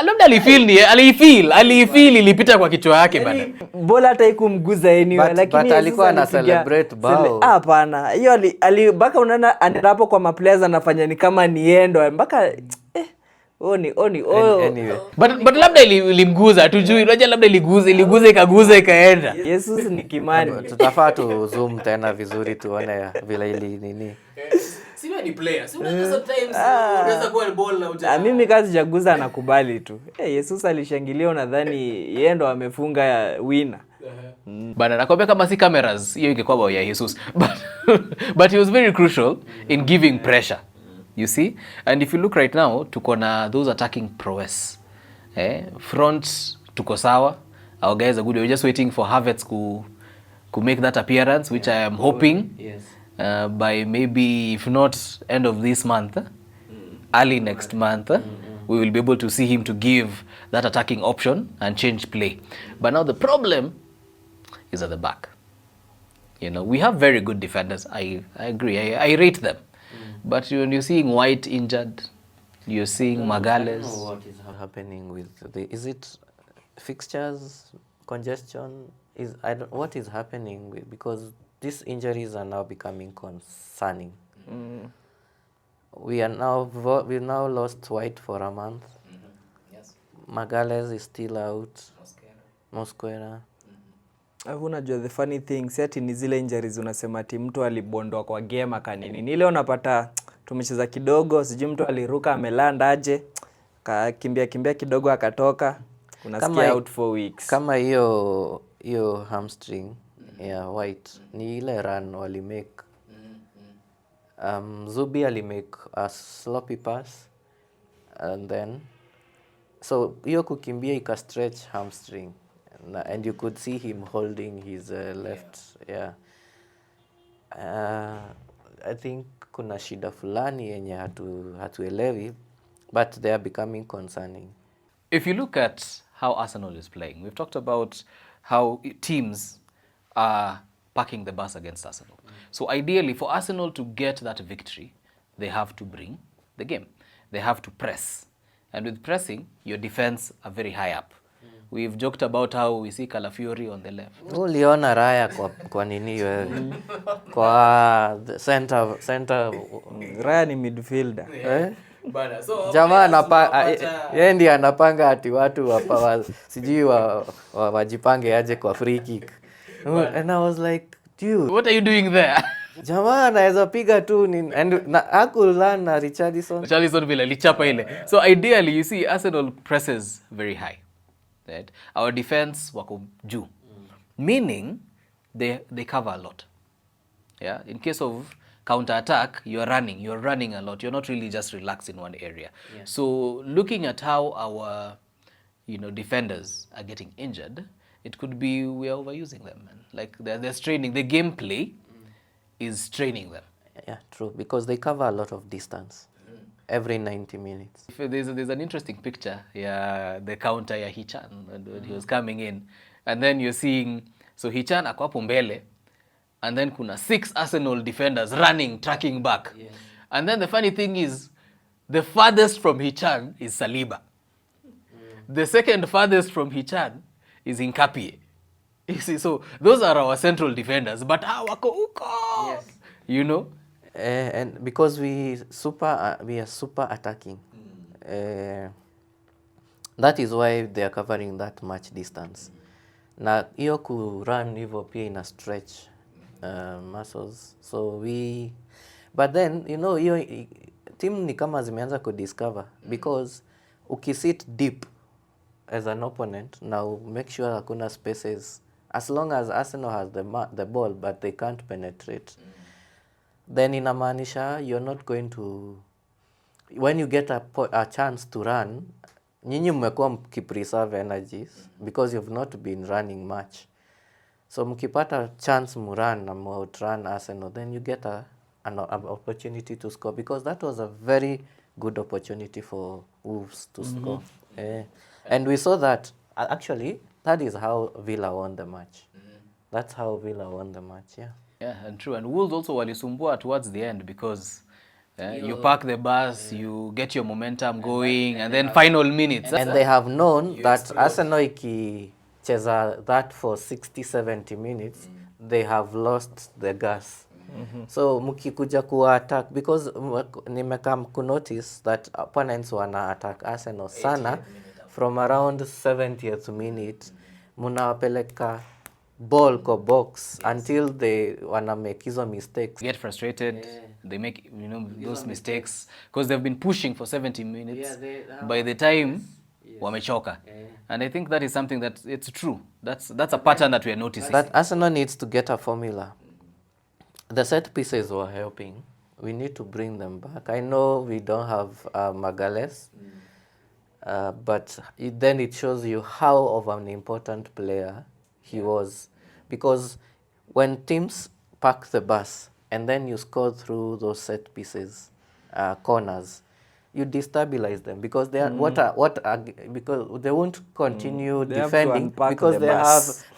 Labda alifeel ilipita kwa kichwa yake bana. Bola hata ikumguza anyway lakini but alikuwa ana celebrate bao. Hapana. Hiyo mpaka unaona anapo kwa maplayers anafanya ni kama niendo mpaka Anyway. But labda ilimguza hatujui. Unajua labda ikaguza ikaenda. Jesus ni Kimani. Tutafaa tu zoom tena vizuri tuone vile ili nini. Siwe ni player. Si unajua sometimes unaweza kuwa ball na uja. Mimi kazi jaguza anakubali tu. Jesus alishangilia unadhani yeye ndo amefunga winner. Bana nakwambia kama si cameras hiyo ingekuwa bao ya Jesus. But he was very crucial in giving pressure. You see? And if you look right now, tuko na those attacking prowess. Front tuko sawa. Our guys are good. We're just waiting for Havertz to make that appearance, which I am hoping by maybe, if not end of this month, early next month, we will be able to see him to give that attacking option and change play. But now the problem is at the back. You know, we have very good defenders. I agree. I rate them. But when you're seeing White injured, you're seeing Magales. I don't know what is happening with is it fixtures, congestion? What is happening with, because these injuries are now becoming concerning. We've now lost White for a month. Yes. Magales is still out. Mosquera. Unajua the funny thing, ati ni zile injuries unasema ati mtu alibondwa kwa game akanini. Nile unapata tumecheza kidogo, sijui mtu aliruka amelanda aje, kimbia kidogo akatoka, unasikia out for weeks. Kama hiyo hamstring ya White ni ile run wali make. Zubi ali make a sloppy pass and then so hiyo kukimbia ika stretch hamstring. And you could see him holding his left. I think kuna shida fulani yenye hatuelewi, but they are becoming concerning. If you look at how Arsenal is playing, we've talked about how teams are packing the bus against Arsenal. So ideally, for Arsenal to get that victory, they have to bring the game. They have to press. And with pressing, your defense are very high up. We've joked about how we see Calafiori on the left. Uliona Raya kwa nini wewe? Kwa the center Raya ni midfielder. Bana, so jamaa yeye ndiye anapanga ati watu sijui wajipange aje kwa free kick. And I was like, dude, what are you doing there? jamaa anaweza piga tu and akulan na Richarlison vile lichapa ile. So ideally you see Arsenal presses very high. Right? Our defense wako juu. Meaning they cover a lot. Yeah, in case of counter attack, you're running a lot. You're not really just relaxed in one area. Yeah. So looking at how our defenders are getting injured, it could be we are overusing them, man. Like they're straining. The gameplay is straining them. Yeah, true, because they cover a lot of distance every 90 minutes. There's an interesting picture, the counter ya Hichan when he was coming in, and then you're seeing, so Hichan ako hapo mbele, and then kuna 6 Arsenal defenders running, tracking back. Yes. And then the funny thing is, the farthest from Hichan is Saliba. The second farthest from Hichan is Nkapie. You see, so those are our central defenders, but wako uko. Yes. You know? And because we are super attacking. That is why they are covering that much distance. Na hiyo ku run hivyo pia ina stretch muscles. So but then hiyo team ni kama zimeanza kudiscover, because ukisit deep as an opponent, now make sure hakuna spaces, as long as Arsenal has the ball but they can't penetrate, then inamaanisha you're not going to, when you get a chance to run, nyinyi mmekuwa mkipreserve energies because you've not been running much. So mkipata chance murun na outrun Arsenal, then you get an opportunity to score, because that was a very good opportunity for Wolves to score. And we saw that, actually, that is how Villa won the match. That's how Villa won the match, yeah. Yeah, and true. And Wolves also walisumbua towards the end, because you park the bus, you get your momentum going, and then final minutes. And they have known that Arsenal ikicheza that for 60-70 minutes, they have lost the gas. So mkikuja attack, because nimekam kunotice that opponents wana attack Arsenal sana from around 70th minute, munawapeleka ball ko box until they wanna make hizo mistakes. Get frustrated, they make those mistakes because they've been pushing for 70 minutes. By the time wamechoka. And I think that is something that it's true. That's a pattern that we are noticing. That Arsenal needs to get a formula. The set pieces were helping. We need to bring them back. I know we don't have Magalhaes, but then it shows you how of an important player he was. Because when teams park the bus and then you score through those set pieces, corners, you destabilize them, because they are because they won't continue defending, because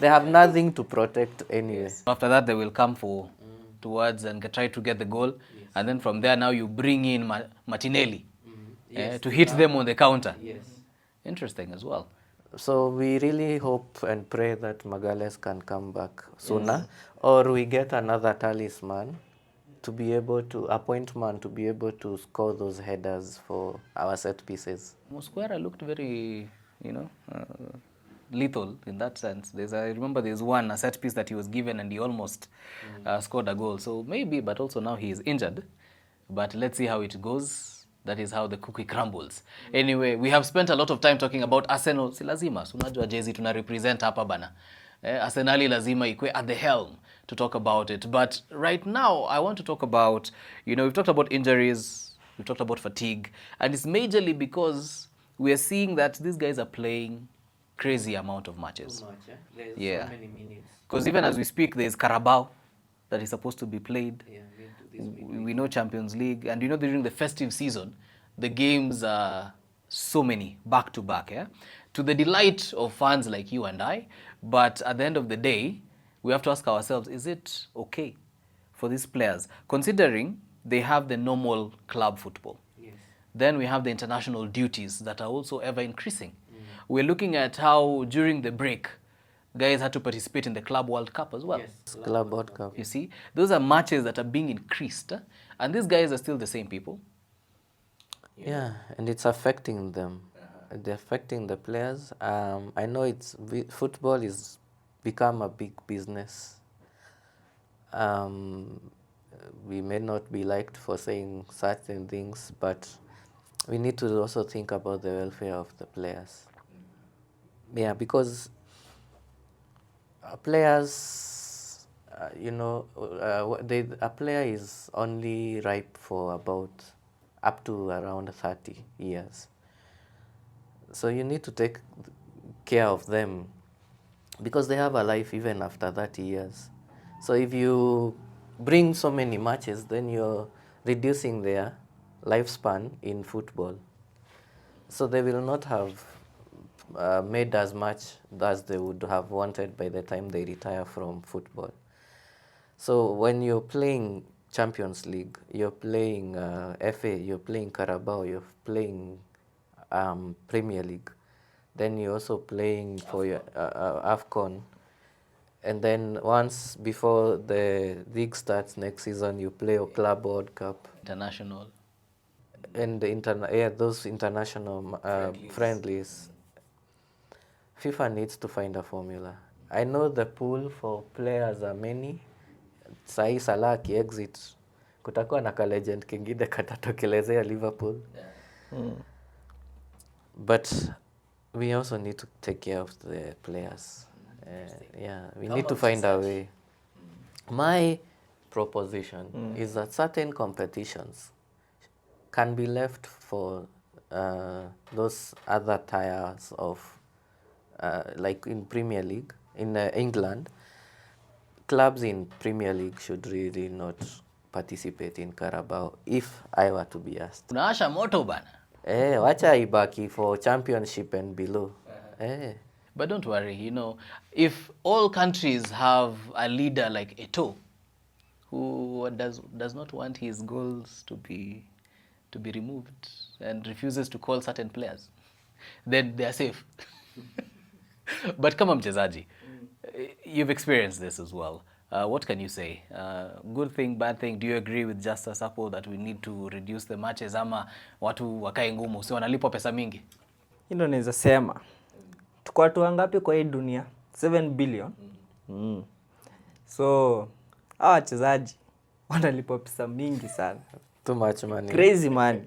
they have nothing to protect anyway. Yes. After that, they will come towards and try to get the goal, and then from there now you bring in Martinelli to hit them on the counter. Yes. Interesting as well. So we really hope and pray that Magalhaes can come back sooner, or we get another talisman to be able to to be able to score those headers for our set pieces. Mosquera looked very, lethal in that sense. I remember there's a set piece that he was given and he almost scored a goal. So maybe, but also now he is injured. But let's see how it goes. That is how the cookie crumbles. Anyway, we have spent a lot of time talking about Arsenal. Si lazima, unajua jezi tuna represent hapa bana. Arsenali lazima ikwe at the helm to talk about it. But right now, I want to talk about, we've talked about injuries, we've talked about fatigue, and it's majorly because we are seeing that these guys are playing crazy amount of matches. So many minutes. Because even as we speak, there's Carabao that is supposed to be played. Yeah, we know Champions League, and during the festive season, the games are so many back to back, to the delight of fans like you and I. But at the end of the day, we have to ask ourselves, is it okay for these players, considering they have the normal club football? Yes. Then we have the international duties that are also ever increasing. We're looking at how during the break, guys had to participate in the Club World Cup as well. Yes, Club World Cup. You see, those are matches that are being increased, and these guys are still the same people. Yeah, and it's affecting them. They're affecting the players. I know football is become a big business. We may not be liked for saying certain things, but we need to also think about the welfare of the players. Yeah, because players, a player is only ripe for about up to around 30 years. So you need to take care of them because they have a life even after 30 years. So if you bring so many matches, then you're reducing their lifespan in football. So they will not have made as much as they would have wanted by the time they retire from football. So when you're playing Champions League, you're playing FA, you're playing Carabao, you're playing Premier League, then you're also playing for your AFCON. And then once before the league starts next season, you play a Club World Cup. International. And those international friendlies. FIFA needs to find a formula. I know the pool for players are many. Sahi Salah aki-exit, kutakuwa na ka legend kingine katatokelezea Liverpool. But we also need to take care of the players. We need to find a way. My proposition is that certain competitions can be left for those other tiers of, like in Premier League, in England, clubs in Premier League should really not participate in Carabao if I were to be asked. Unaasha moto bana. Wacha ibaki for championship and below. But don't worry, if all countries have a leader like Eto'o, who does not want his goals to be removed and refuses to call certain players, then they are safe. But kama mchezaji, you've experienced this as well. What can you say? Good thing, bad thing? Do you agree with Justice Apple that we need to reduce the matches ama watu wakae ngumu, si wanalipwa pesa mingi? Ndio naweza sema. Tuko watu wangapi kwa hii dunia? 7 billion. So, hawa wachezaji wanalipwa pesa mingi sana. Too much money. Crazy man.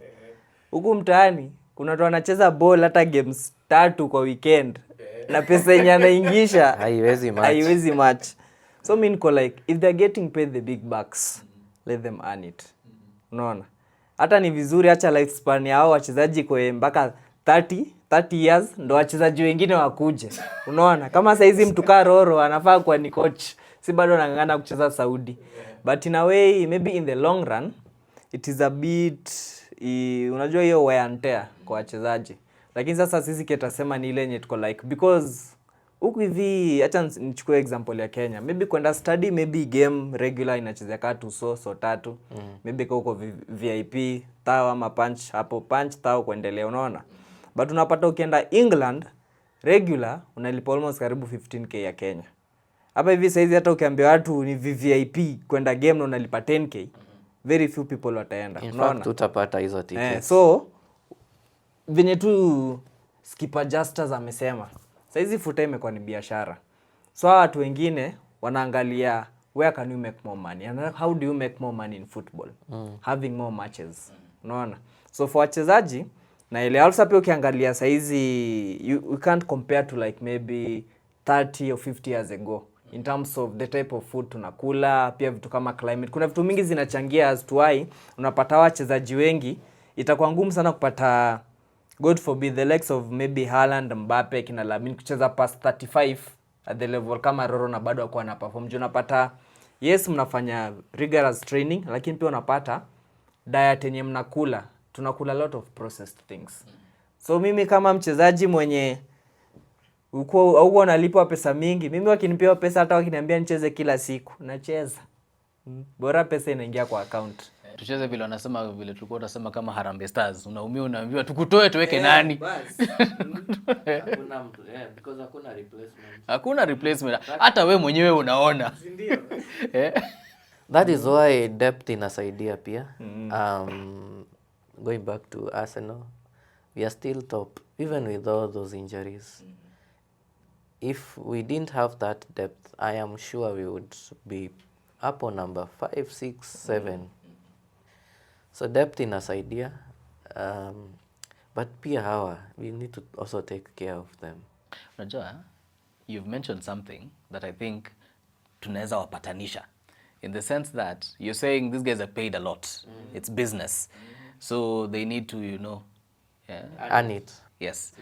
Huku mtaani kuna watu wanacheza ball hata games 3 kwa weekend. Na pesa yenye anaingisha haiwezi match. So mimi niko like, if they're getting paid the big bucks, let them earn it. Unaona? Hata ni vizuri acha lifespan yao wachezaji kwa mpaka 30 years ndo wachezaji wengine wakuje. Unaona? Kama saa hizi mtu kaa Roro anafaa kuwa ni coach, si bado anang'ang'ana kucheza Saudi. But in a way, maybe in the long run, it is a bit unajua hiyo wear and tear kwa wachezaji. Lakini sasa sisi kitasema ni ile yenye tuko like, because huku hivi, acha nichukue example ya Kenya, maybe kwenda study, maybe game regular inachezea katu so 3, maybe kwa huko VIP tao ama punch, hapo punch tao kuendelea, unaona. But unapata ukienda England regular unalipa almost karibu 15k ya Kenya. Hapa hivi saizi hata ukiambia watu ni VIP kwenda game na unalipa 10k, very few people wataenda, unaona. In fact utapata hizo tickets. So venye tu skipper Justus amesema, saizi futa imekuwa ni biashara. So watu wengine wanaangalia where can you make more money and how do you make more money in football, having more matches, unaona. So for wachezaji na ile also pia ukiangalia saizi you can't compare to like maybe 30 or 50 years ago in terms of the type of food tunakula, pia vitu kama climate. Kuna vitu mingi zinachangia as to why unapata wachezaji wengi itakuwa ngumu sana kupata, God forbid, the likes of maybe Haaland, Mbappe, kina Lamine kucheza past 35 at the level kama Roro na bado wako na perform. Unapata yes mnafanya rigorous training, lakini pia unapata diet yenye mnakula, tunakula a lot of processed things. So mimi kama mchezaji mwenye uko nalipwa pesa mingi, mimi wakinipewa pesa hata wakiniambia nicheze kila siku, nacheza. Bora pesa inaingia kwa account. tucheze vile wanasema, vile tulikuwa tunasema kama Harambee Stars, unaumia unaambiwa tukutoe tuweke nani? Hakuna mtu, because hakuna replacement. Hakuna replacement. Hata we mwenyewe unaona. Ndio. That is why depth inasaidia pia. Going back to Arsenal, we are still top even with all those injuries. If we didn't have that depth, I am sure we would be up on number 5, 6, 7. So depth inasaidia. But pia hawa, we need to also take care of them. Unajua, you've mentioned something that I think tunaweza wapatanisha. In the sense that you're saying these guys are paid a lot. It's business. So they need to, Earn it. Yes.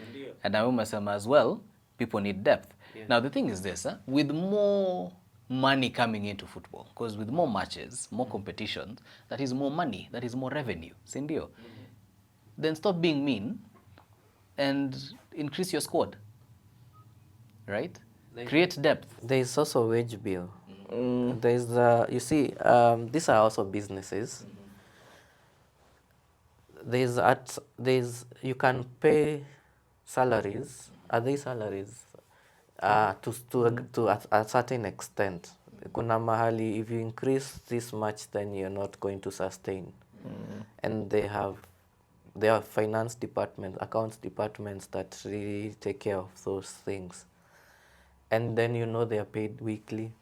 And I umesema as well, people need depth. Now the thing is this, with more money coming into football, because with more matches, more competitions, that is more money, that is more revenue, sindio? Then stop being mean and increase your squad, right? Create depth. There is also wage bill. There is you see, these are also businesses. There's you can pay salaries. Are they salaries? To a certain extent. Kuna mahali, if you increase this much, then you're not going to sustain. And they have finance departments, accounts departments that really take care of those things. And then they are paid weekly.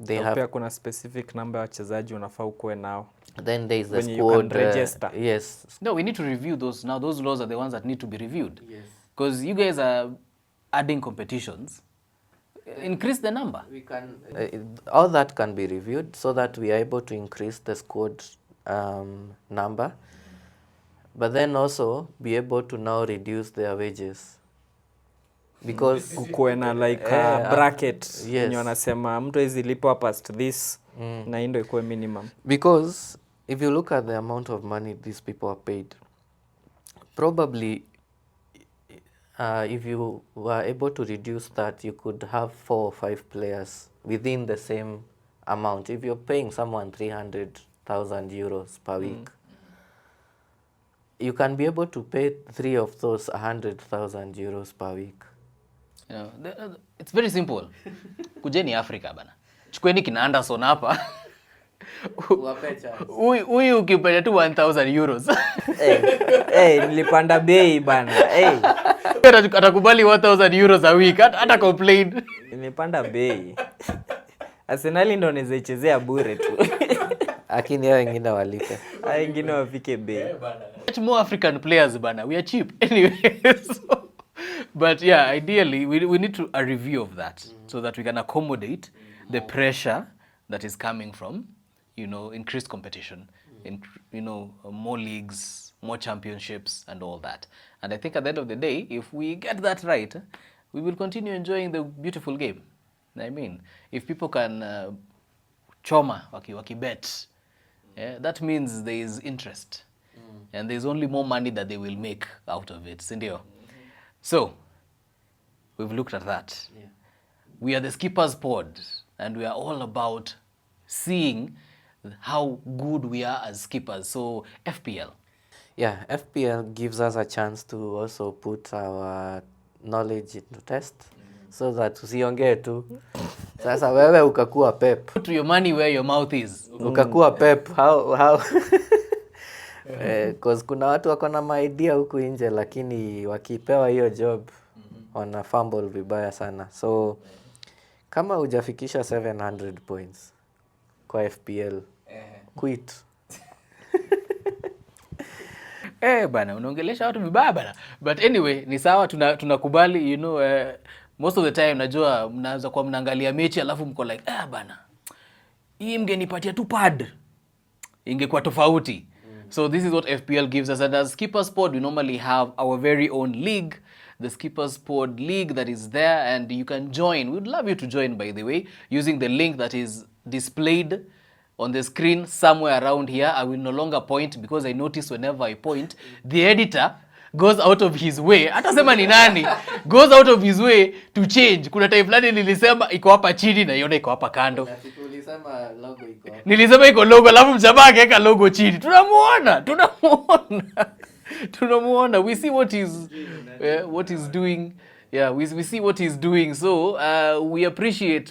They have pia kuna specific number ya wachezaji unafaa ukuwe nao. Then there is the when squad. you can register. Yes. No, we need to review those. Now those laws are the ones that need to be reviewed. Yes. Because you guys are adding competitions. Increase the number. We can all that can be reviewed so that we are able to increase the squad number, but then also be able to now reduce their wages. Because kukuwe na like a bracket yes. wanasema mtu hizi lipo past this na ndio ikuwe minimum. Because if you look at the amount of money these people are paid, probably if you were able to reduce that, you could have 4 or 5 players within the same amount. If you're paying someone 300,000 euros per week, you can be able to pay 3 of those 100,000 euros per week. It's very simple. Kujeni Africa bana. Chukweni kina Anderson hapa. Huyu ukipata tu 1,000 euros. Nilipanda bei bana. Atakubali 1,000 euros a week. Hata complain. Nilipanda bei. Arsenal ndio anawezechezea bure tu. Lakini hao wengine walipe. Hao wengine wafike bei. Much more African players bana. We are cheap anyway. But yeah, ideally we need to a review of that so that we can accommodate the pressure that is coming from, increased competition, more leagues, more championships and all that. And I think at the end of the day, if we get that right, we will continue enjoying the beautiful game. I mean, if people can choma waki bet, that means there is interest. And there's only more money that they will make out of it, sindio? So, we've looked at that. Yeah. We are the Skippers Pod, and we are all about seeing how good we are as skippers. So, FPL. Yeah, FPL gives us a chance to also put our knowledge into test, so that usiongee tu. Sasa wewe ukakuwa Pep. Put your money where your mouth is. Ukakuwa Pep, how? Because kuna watu wako na idea huku nje, lakini wakipewa hiyo job wana fumble vibaya sana. So kama hujafikisha 700 points kwa FPL, quit. Bana, unaongelesha watu vibaya bana. But anyway, ni sawa, tunakubali, most of the time najua mnaanza kwa mnaangalia mechi alafu mko like, bana, hii mngenipatia tu pad ingekuwa tofauti. So this is what FPL gives us. And as Skippers Pod, we normally have our very own league, the Skippers Pod League that is there, and you can join. We'd love you to join, by the way, using the link that is displayed on the screen somewhere around here. I will no longer point because I notice whenever I point, the editor goes out of his way, hata sema ni nani, goes out of his way to change. Kuna time fulani nilisema iko hapa chini na iona iko hapa kando. Tulisema logo iko hapa. Nilisema iko logo, alafu mjamaa akaweka logo chini. Tunamuona. Tunamuona. We see what he's doing. Yeah, we see what he's doing. So we appreciate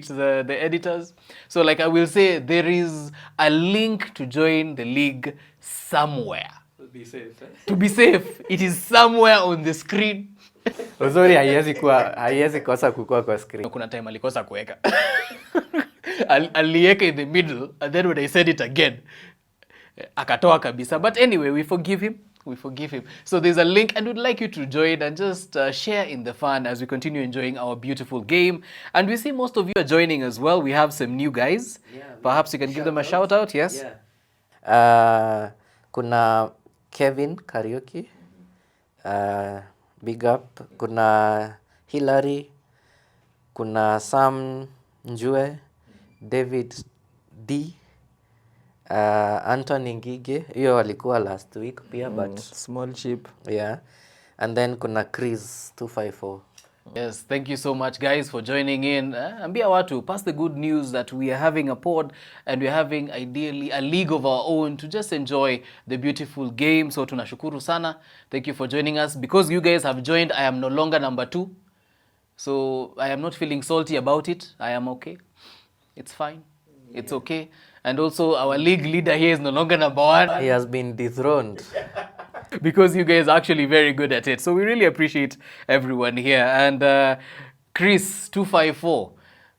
the editors. So like I will say, there is a link to join the league somewhere. To be safe, it is somewhere on the screen. Uzuri haiwezi kosa kukua kwa screen. Kuna time alikosa kuweka. Aliweka in the middle, and then when I said it again, akatoa kabisa. But anyway, we forgive him. So there's a link, and we'd like you to join and just share in the fun as we continue enjoying our beautiful game. And we see most of you are joining as well. We have some new guys. Perhaps you can give them a shout out. Yes. Kuna Kevin Karaoke. Big up. Kuna Hillary. Kuna Sam Njue. David D. Anthony Ngige, hiyo walikuwa last week pia, but small chip. Yeah. And then kuna Chris 254. Yes, thank you so much guys for joining in. Ambia watu, pass the good news that we are having a pod and we are having ideally a league of our own to just enjoy the beautiful game. So tunashukuru sana. Thank you for joining us. Because you guys have joined, I am no longer number 2. So I am not feeling salty about it. I am okay. It's fine. It's okay. And also our league leader here is no longer number 1. He has been dethroned. Because you guys are actually very good at it. So we really appreciate everyone here. And Chris 254.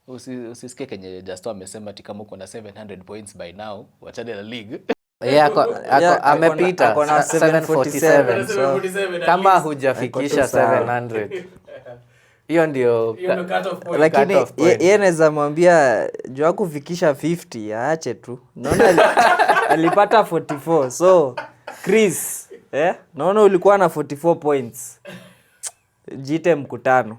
Usisikie kenye Justo amesema ati kama uko na 700 points by now, wachane na league. Yeah, amepita 747. So kama hujafikisha 700. Hiyo ndio lakini yeye anaweza mwambia jua kufikisha 50 aache tu. Naona alipata 44. So Chris, naona ulikuwa na 44 points. Jite mkutano.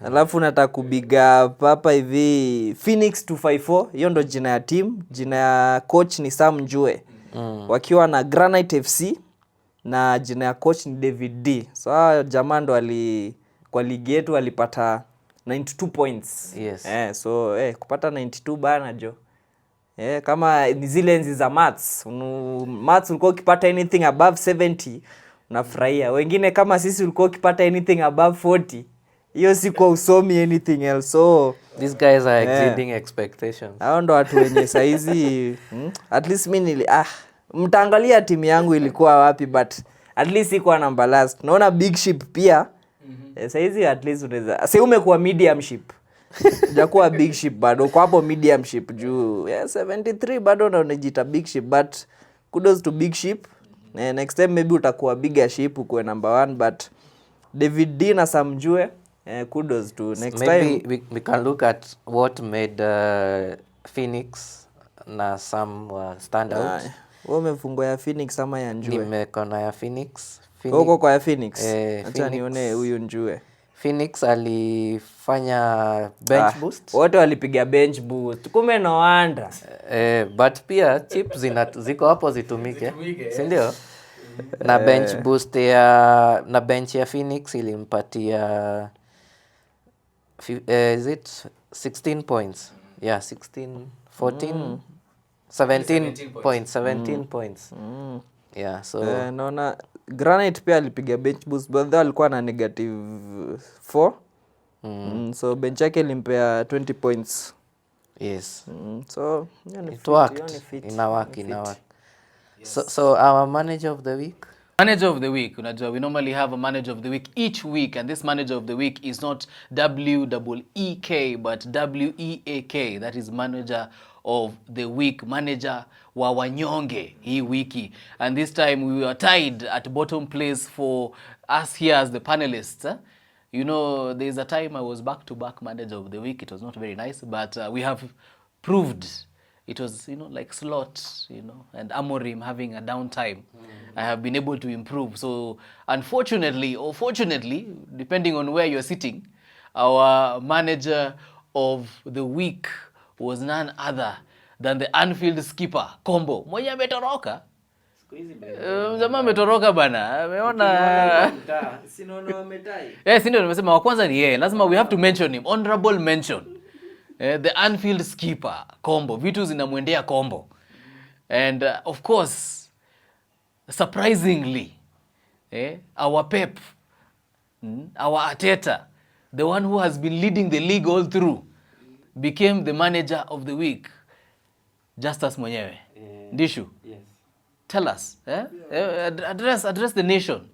Alafu nataka kubiga papa hivi Phoenix 254. Hiyo ndo jina ya team. Jina ya coach ni Sam Njue. Wakiwa na Granite FC na jina ya coach ni David D. So jamaa ndo kwa ligi yetu alipata 92 points. Yes. So kupata 92 bana jo. Kama ni zile enzi za maths. Maths ulikuwa ukipata anything above 70 unafurahia. Wengine kama sisi ulikuwa ukipata anything above 40. Hiyo si kwa usomi anything else. So these guys are exceeding expectations. Hao ndo watu wenye saizi at least mimi mtaangalia timu yangu ilikuwa wapi, but at least iko number last. Naona big ship pia. Saizi at least unaweza. Sasa umekuwa medium ship. Hujakuwa big ship bado. Kwa hapo medium ship juu 73 bado na unajiita big ship, but kudos to big ship. Next time maybe utakuwa bigger ship ukuwe number 1, but David D na Sam Njue, kudos to next maybe time. we can look at what made Phoenix na Sam stand out. Wewe umefungwa ya Phoenix ama ya Njue? Nimekona ya Phoenix. Huko kwa ya Phoenix. Acha nione huyu Njue. Phoenix alifanya bench boost. Wote walipiga bench boost. Kumbe no wonder. But pia chips ziko hapo zitumike. Si ndio? Na bench boost na bench ya Phoenix ilimpatia is it 16 points? Yeah, 16, 14, 17 points. Yeah, so naona Granite pia alipiga bench boost, but alikuwa na negative 4. So bench yake ilimpea 20 points. Yes. So it worked. Ina work. So our manager of the week? Manager of the week, unajua, we normally have a manager of the week each week, and this manager of the week is not W-E-E-K, but W-E-A-K. That is manager of the week, manager wa wanyonge hii wiki. And this time we were tied at bottom place for us here as the panelists. You know, there's a time I was back-to-back manager of the week. It was not very nice, but we have proved it was, like Slot, and Amorim having a downtime. I have been able to improve. So unfortunately, or fortunately, depending on where you're sitting, our manager of the week was none other than the Anfield skipper, Combo. Mwenye ametoroka. Jamaa ametoroka bana. Ameona. Sinaona wametai. Yes, ndio nimesema wa kwanza ni yeye. Lazima we have to mention him. Honorable mention. The Anfield skipper, Kombo. Vitu zinamwendea Kombo. And of course, surprisingly, our Pep, our Arteta, the one who has been leading the league all through, became the manager of the week. Justus mwenyewe. Ndishu. Yes. Tell us, address the nation.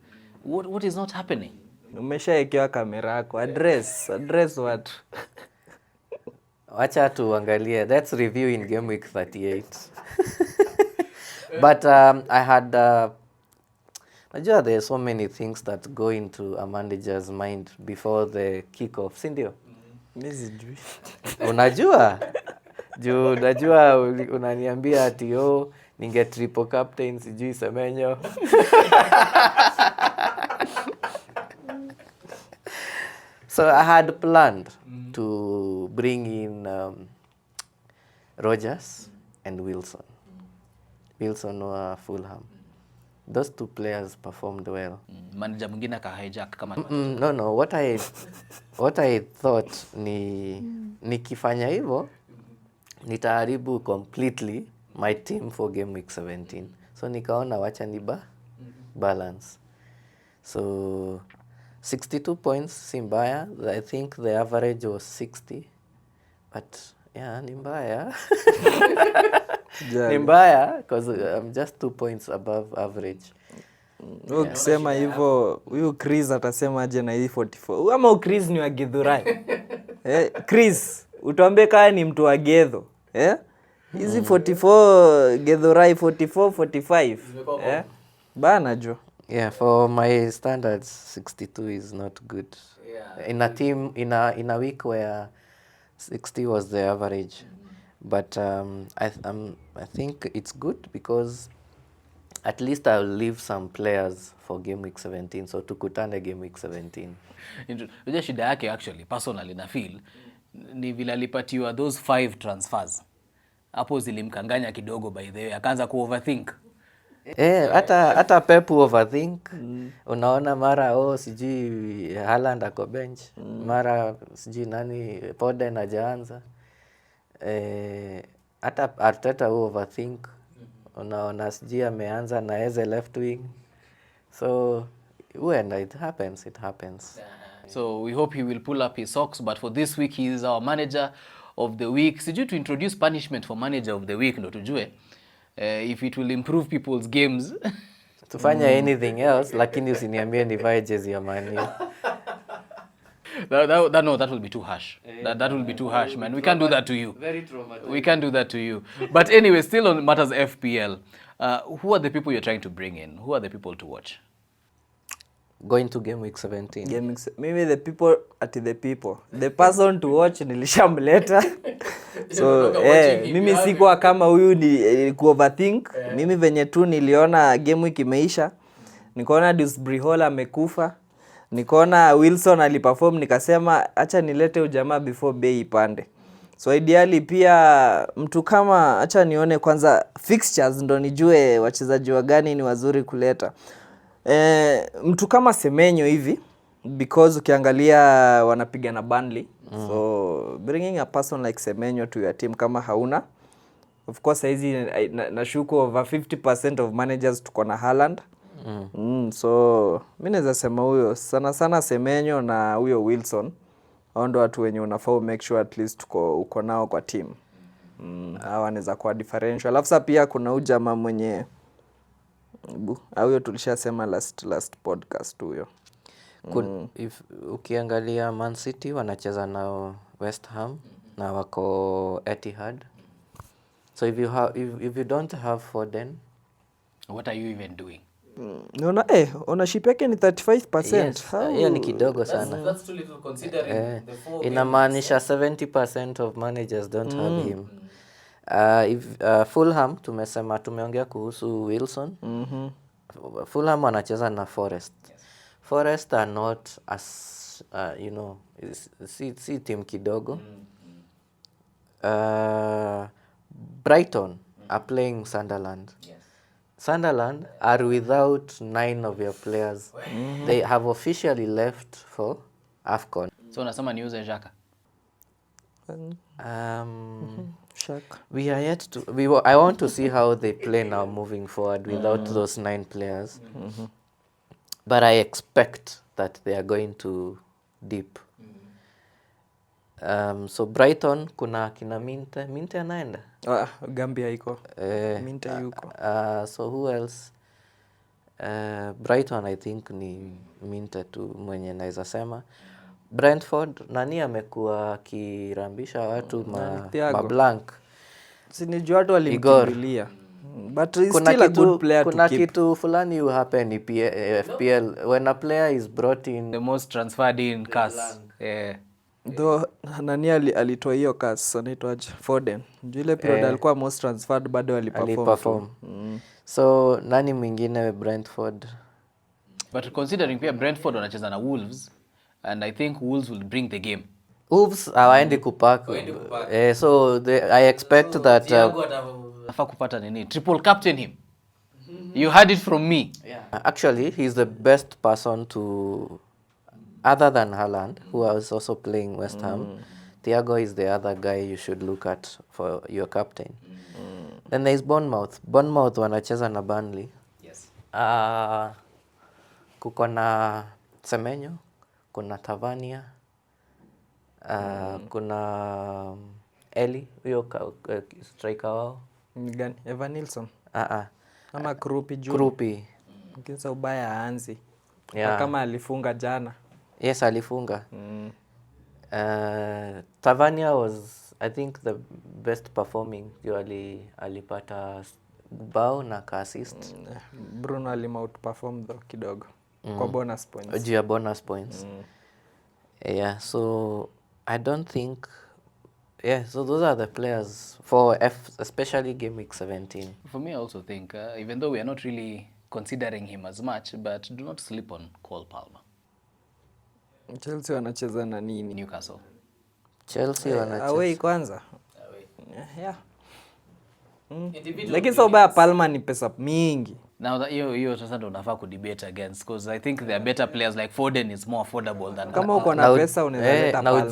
What is not happening? Umeshaekewa kamera yako. Address watu. Wacha tuangalie. Let's review in game week 38. But I had najua there are so many things that go into a manager's mind before the kick-off, si ndio? Mimi sijui. Unajua? Juu unajua unaniambia ati ninge triple captain sijui Semenyo. So I had planned to bring in Rogers and Wilson. Wilson wa Fulham. Those two players performed well. Manager mwingine ka hijack kama No, what I thought ni nikifanya hivyo nitaharibu completely my team for game week 17. So nikaona wacha ni balance. So 62 points si mbaya. I think the average was 60. But yeah, ni mbaya. Ni mbaya because I'm just 2 points above average. Ukisema hivyo huyu Chris atasema aje na hii 44. Ama Chris ni wa Githurai. Chris, utuambie kama ni mtu wa Gedho. Hizi 44 Githurai 44 45. Bana jo. Yeah, for my standards 62 is not good. Yeah. In a team in a week where 60 was the average. But I think it's good because at least I'll leave some players for game week 17. So tukutane game week 17. Unajua shida yake actually personally na feel ni vile alipatiwa those 5 transfers. Hapo zilimkanganya kidogo by the way. Akaanza ku overthink. Hata Pep overthink. Unaona mara sijui Haaland ako bench. Mara sijui nani Foden hajaanza. Hata Arteta overthink. Unaona sijui ameanza na Eze left wing. So when it happens. So we hope he will pull up his socks, but for this week he is our manager of the week. Sijui to introduce punishment for manager of the week ndo tujue if it will improve people's games. Tufanya anything else lakini usiniambie nivae jezi ya Man U. That will be too harsh. That will be too harsh, man. We can't do that to you. Very traumatizing. We can't do that to you. But anyway, still on matters FPL, who are the people you're trying to bring in? Who are the people to watch? Going to game week 17. Maybe the people the person to watch nilishamleta. So mimi sikuwa kama huyu ni overthink. Mimi venye tu niliona game week imeisha, nikaona Dusbrihola amekufa, nikaona Wilson aliperform, nikasema acha nilete ujamaa before bei ipande. So ideally pia mtu kama acha nione kwanza fixtures ndo nijue wachezaji wa gani ni wazuri kuleta. Mtu kama Semenyo hivi because ukiangalia wanapiga na Burnley. So bringing a person like Semenyo to your team kama hauna, of course hizi nashuku over 50% of managers tuko na Haaland. So mimi naweza sema huyo sana Semenyo na huyo Wilson. Hao ndo watu wenye unafaa make sure at least uko nao kwa team. Hawa wanaweza kuwa differential. Alafu pia kuna huyu jamaa mwenye huyo tulishasema last podcast huyo. If ukiangalia Man City wanacheza na West Ham na wako Etihad. So if you don't have Foden, What are you even doing? Unaona ownership yake ni 35%. yes, hiyo ni kidogo sana. That's too little considering the 4 Inamaanisha 70% of managers don't have him. If Fulham tumeongea kuhusu Wilson. Fulham wanacheza na Forest. Forest are not as si team kidogo. Brighton are playing Sunderland. Sunderland are without 9 of your players. They have officially left for AFCON. So unasema niuze Xhaka. Shaka. We are yet to. I want to see how they play now moving forward without those 9 players. But I expect that they are going to dip. So Brighton kuna kina Minte anaenda. Gambia iko. Minte yuko. So who else? Brighton I think ni Minte tu mwenye naweza sema. Brentford nani amekuwa akirambisha watu Thiago. mablank. Sinijua watu walimkimbilia. But he's still a good player to keep. Kuna kitu fulani you happen in FPL when a player is brought in. The most transferred in cast. Yeah. Though nani alitoa hiyo cast anaitwaje Foden. Ile period alikuwa most transferred bado aliperform. So nani mwingine Brentford? But considering pia Brentford wanacheza na Wolves, and I think Wolves will bring the game. Wolves hawaendi kupack. So I expect that Afa kupata nini? Triple captain him. You heard it from me. Actually, he's the best person to, other than Haaland, who is also playing West Ham. Thiago is the other guy you should look at for your captain. Then there is Bournemouth. Bournemouth wanacheza na Burnley. Yes. Kuko na Semenyo, kuna Tavernier, kuna Eli, huyo striker wao. Gani? Evan Nilsson. Ama Krupi juu. Krupi. Kisa ubaya aanzi. Yeah. Kama alifunga jana. Yes, alifunga. Tavernier was, I think, the best performing. Alipata bao na assist. Bruno outperform though kidogo. Kwa bonus points. Juu ya bonus points. Yeah, so I don't think. Yeah, so those are the players for especially game week 17. For me, I also think, even though we are not really considering him as much, but do not sleep on Cole Palmer. Chelsea wanacheza na nini? Newcastle. Chelsea wanacheza. Away kwanza. Yeah. Lakini sababu Palmer ni pesa mingi. Now that you sasa ndo unafaa ku debate against, because I think there are better players like Foden is more affordable than kama uko na pesa unaweza leta Palmer.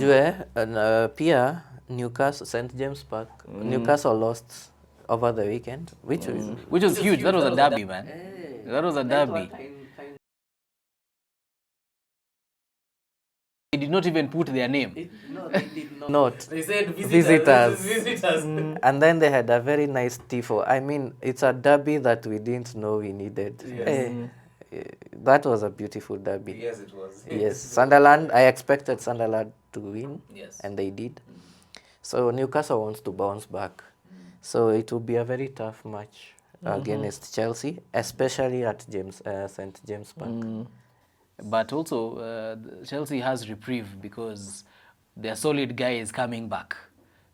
Na ujue pia Newcastle St James Park. Newcastle lost over the weekend, which was huge. That was a derby, man. That was a derby. They did not even put their name. They did not. They said visitors. And then they had a very nice tifo. I mean, it's a derby that we didn't know we needed. Yes. That was a beautiful derby. Yes, it was. Yes, Sunderland, I expected Sunderland to win. Yes. And they did. So Newcastle wants to bounce back. So it will be a very tough match against Chelsea, especially at St. James Park. But also, Chelsea has reprieve because their solid guy is coming back.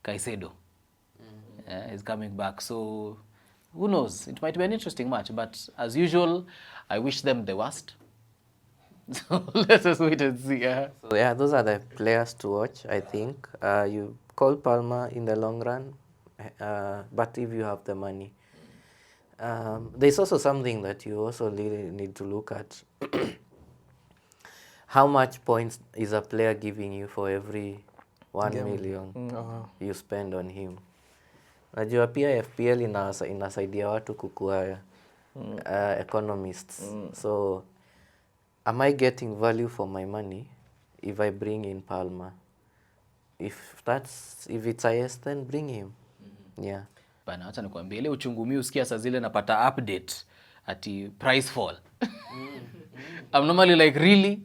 Caicedo is coming back. So who knows? It might be an interesting match. But as usual, I wish them the worst. So let us wait and see. So yeah, those are the players to watch, I think. You call Palmer in the long run, but if you have the money. There's also something that you also really need to look at. How much points is a player giving you for every 1 million you spend on him? Najua pia FPL inasaidia watu kukua economists. So am I getting value for my money if I bring in Palmer? If it's a yes, then bring him. Yeah. Bana, acha nikwambie ile uchungu mimi usikia saa zile napata update ati price fall. I'm normally like, really?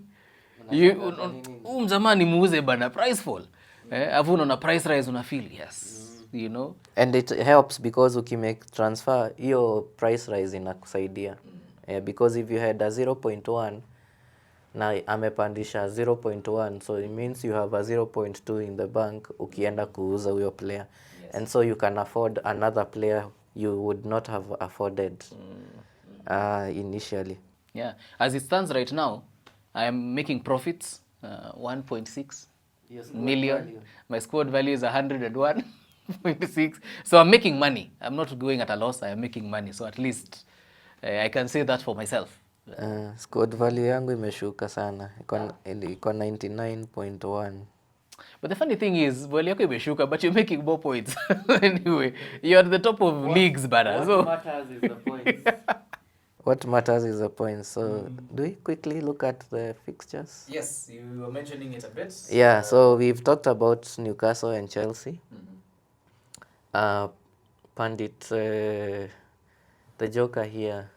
Mzamani muuze bana, price fall. Afu unaona price rise una feel yes. You know? And it helps because ukimake transfer, hiyo price rise inakusaidia. Because if you had a 0.1 na amepandisha 0.1, so it means you have a 0.2 in the bank ukienda kuuza huyo player. Yes. And so you can afford another player you would not have afforded initially. Yeah. As it stands right now, I am making profits, 1.6 million. Value. My squad value is 101.6. So I'm making money. I'm not going at a loss. I am making money. So at least I can say that for myself. Squad value yangu imeshuka sana. Iko 99.1. But the funny thing is, well, yako imeshuka, but you're making more points. Anyway, you're at the top of leagues, bana. So matters is the points. What matters is the points. So, do we quickly look at the fixtures? yes, you were mentioning it a bit. Yeah, so we've talked about Newcastle and Chelsea. Pandit, the joker here,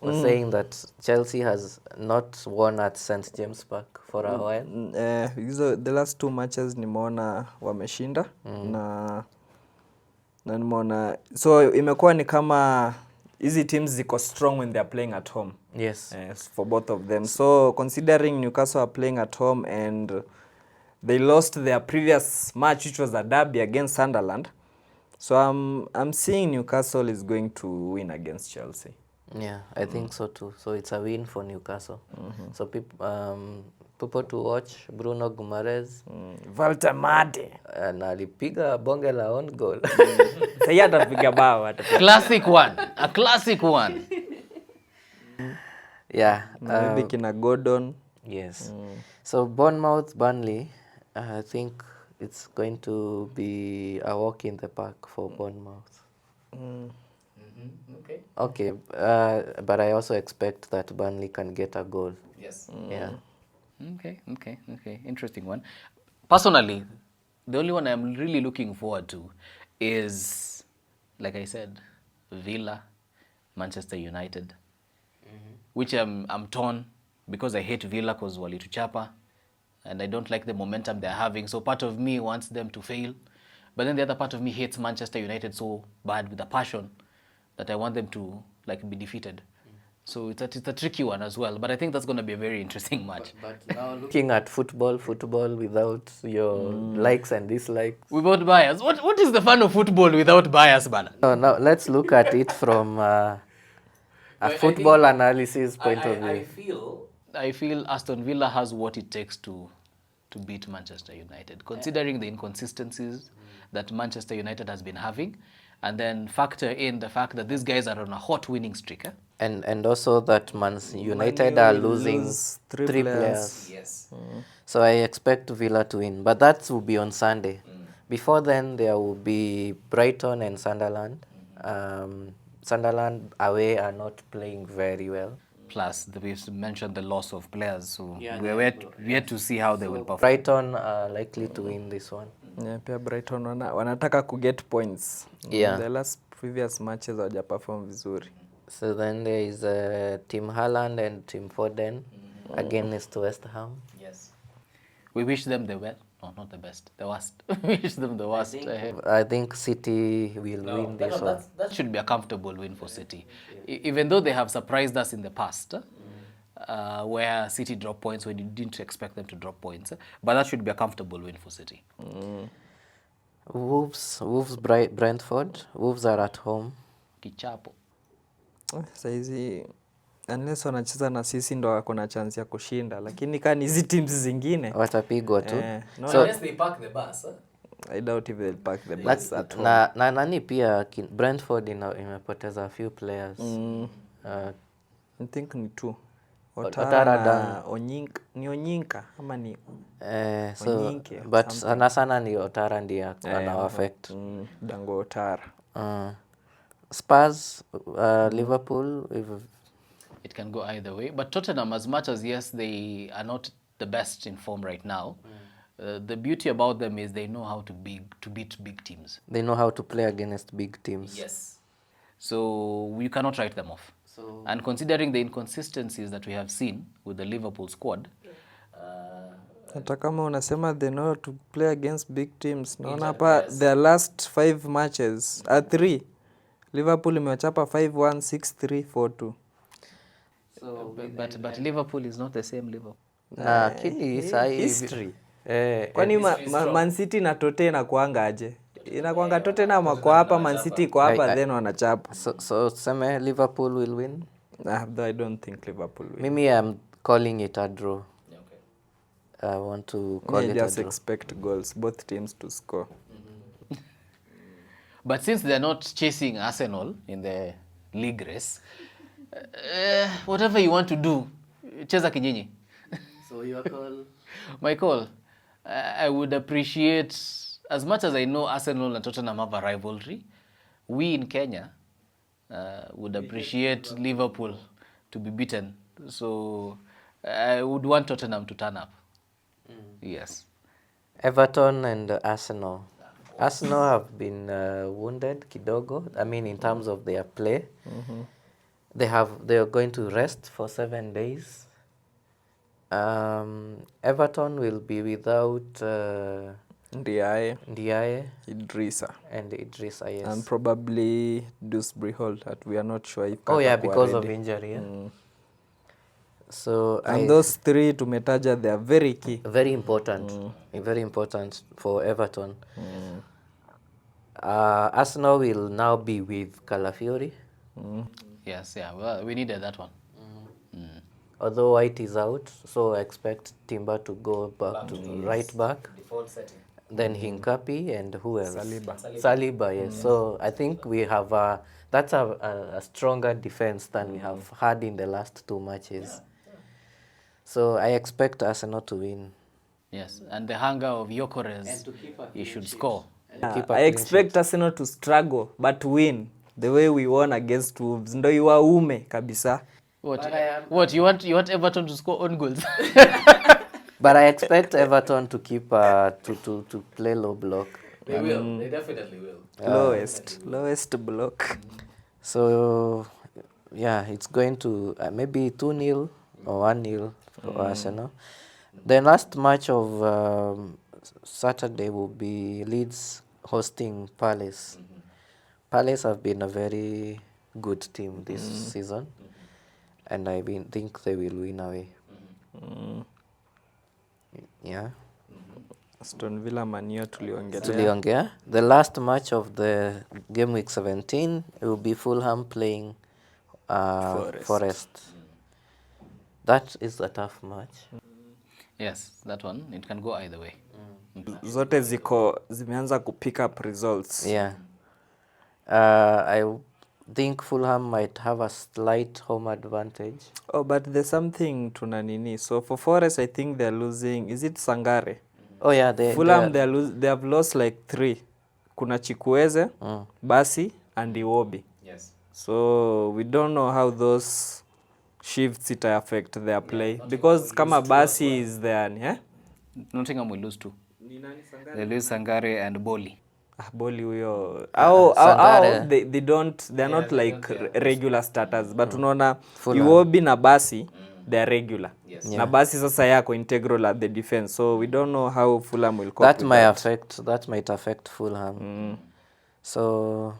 was saying that Chelsea has not won at St. James Park for a while. Hizo the last 2 matches nimeona wameshinda na nimeona so imekuwa ni kama hizi teams ziko strong when they are playing at home. Yes. For both of them. So considering Newcastle are playing at home and they lost their previous match, which was a derby against Sunderland, so I'm seeing Newcastle is going to win against Chelsea. Yeah, I think so too. So it's a win for Newcastle. So people to watch, Bruno Guimaraes. Walter Made. Na alipiga bonge la own goal. Sasa atapiga bao atapiga. Classic one. A classic one. Yeah. Maybe kina Gordon. Yes. So Bournemouth, Burnley, I think it's going to be a walk in the park for Bournemouth. Okay. Okay, but I also expect that Burnley can get a goal. Yes. Yeah. Okay. Interesting one. Personally, the only one I'm really looking forward to is, like I said, Villa, Manchester United, which I'm torn because I hate Villa because walituchapa and I don't like the momentum they're having. So part of me wants them to fail, but then the other part of me hates Manchester United so bad with a passion that I want them to be defeated. So it's a tricky one as well, but I think that's going to be a very interesting match. But now looking at football without your likes and dislikes. Without bias. What is the fun of football without bias, Bana? No, now let's look at it from a football analysis point of view. I feel Aston Villa has what it takes to beat Manchester United, considering the inconsistencies that Manchester United has been having, and then factor in the fact that these guys are on a hot winning streak. And also that Man United are losing three players. Yes. So I expect Villa to win, but that will be on Sunday. Before then, there will be Brighton and Sunderland. Sunderland away are not playing very well. Plus, we mentioned the loss of players, so we're yet to see how they will perform. Brighton are likely to win this one. Yeah, pia Brighton wanataka ku get points. Yeah. The last previous matches hawaja perform vizuri. So then there is Team Haaland and Team Foden against West Ham. Yes. We wish them the well. No, not the best. The worst. We wish them the worst. I think City will win this one. That should be a comfortable win for City. Even though they have surprised us in the past, where City dropped points when you didn't expect them to drop points. But that should be a comfortable win for City. Wolves Brentford. Wolves are at home. Kichapo. Saizi unless wanacheza na sisi ndo wako na chance ya kushinda, lakini kani hizi teams zingine watapigwa tu. So unless they park the bus. I doubt if they'll park the bus at home. Na nani pia Brentford imepoteza a few players. I think ni two. Otara na Onyinka, ni Onyinka ama ni so Onyinke, but sana ni Otara ndiye ana affect. Dango Otara. Spurs, Liverpool, it can go either way. But Tottenham, as much as yes, they are not the best in form right now, the beauty about them is they know how to beat big teams. They know how to play against big teams. Yes. So you cannot write them off. And considering the inconsistencies that we have seen with the Liverpool squad, hata kama unasema they know how to play against big teams, naona hapa their last 5 matches, 3 Liverpool imewachapa 5-1, 6-3, 4-2. So, but Liverpool is not the same Liverpool. History. Kwani Man City na Tote inakuanga aje? Inakuanga Tote na mako hapa, Man City iko hapa, then wanachapa. So seme Liverpool will win? I don't think Liverpool will. Mimi I'm calling it a draw. Okay. I want to call it a draw. Just expect goals, both teams to score. But since they're not chasing Arsenal in the league race, Whatever you want to do, cheza kinyinyi. So your call? My call, I would appreciate, as much as I know Arsenal and Tottenham have a rivalry, we in Kenya would appreciate Liverpool to be beaten. So I would want Tottenham to turn up. Yes. Everton and Arsenal. Arsenal have been wounded kidogo. I mean, in terms of their play, they are going to rest for 7 days. Everton will be without Ndiaye, Ndiaye Idrissa, and Idrissa, yes. and probably Dewsbury Hall that we are not sure if Oh yeah, katakuwa because of ready. injury. Yeah? So And those three tumetaja, they are very key. very important, very important for Everton. Arsenal will now be with Calafiori, Yes, yeah. Well, we needed that one. although White is out, so I expect Timber to go back to right back. Default setting. Then Hincapi and who else? Saliba. Saliba, yes. So I think we have that's a stronger defense than we have had in the last 2 matches. So I expect Arsenal to win. Yes, and the hunger of Gyökeres, he should score. Keep a I clean expect Arsenal to struggle but win the way we won against Wolves. Ndo iwaume kabisa. What you want Everton to score own goals? But I expect Everton to keep to play low block. They will. They definitely will. Lowest block. So yeah, it's going to maybe 2-0 or 1-0 for Arsenal. The last match of Saturday will be Leeds hosting Palace. Palace have been a very good team this season, and I think they will win away. Yeah. Aston Villa Manu tuliongelea. Tuliongea. The last match of the game week 17 will be Fulham playing Forest. That is a tough match. Yes, that one. It can go either way. Zote zimeanza kupick up results. Yeah. I think Fulham might have a slight home advantage. Oh, but there's something tunanini. So for Forest, I think they're losing. Is it Sangare? Oh yeah, Fulham, they have lost like 3. Kuna Chikwueze, Basi, and Iwobi. Yes. So we don't know how those shifts it affect their play. Because kama Basi is there, yeah? Nottingham will lose 2. They lose Sangare and Boli. Boli huyo. Sangare. They're not like regular starters. But unaona Iwobi na Basi, they're regular. Yes. Na Basi sasa yako integral at the defense. So we don't know how Fulham will cope that with that might affect Fulham. So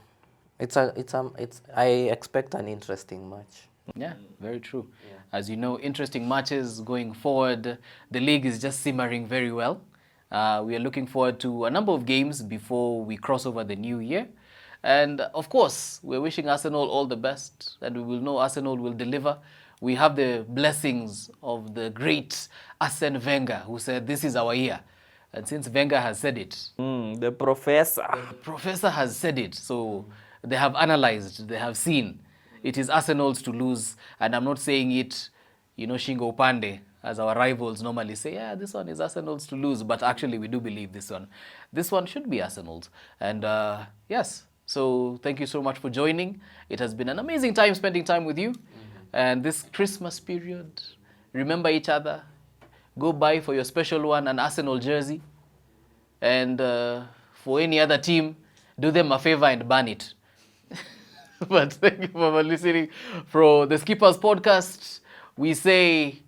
I expect an interesting match. Yeah, very true. As you know, interesting matches going forward. The league is just simmering very well. We are looking forward to a number of games before we cross over the new year. And of course, we're wishing Arsenal all the best, and we will know Arsenal will deliver. We have the blessings of the great Arsene Wenger, who said this is our year. And since Wenger has said it, the professor. the professor has said it, so they have analyzed, they have seen. It is Arsenal's to lose, and I'm not saying it, Shingo Upande, as our rivals normally say, yeah, this one is Arsenal's to lose, but actually we do believe this one. This one should be Arsenal's. And yes, so thank you so much for joining. It has been an amazing time spending time with you. And this Christmas period, remember each other. Go buy for your special one an Arsenal jersey. And for any other team, do them a favor and ban it. But thank you for listening. For the Skippers podcast, we say,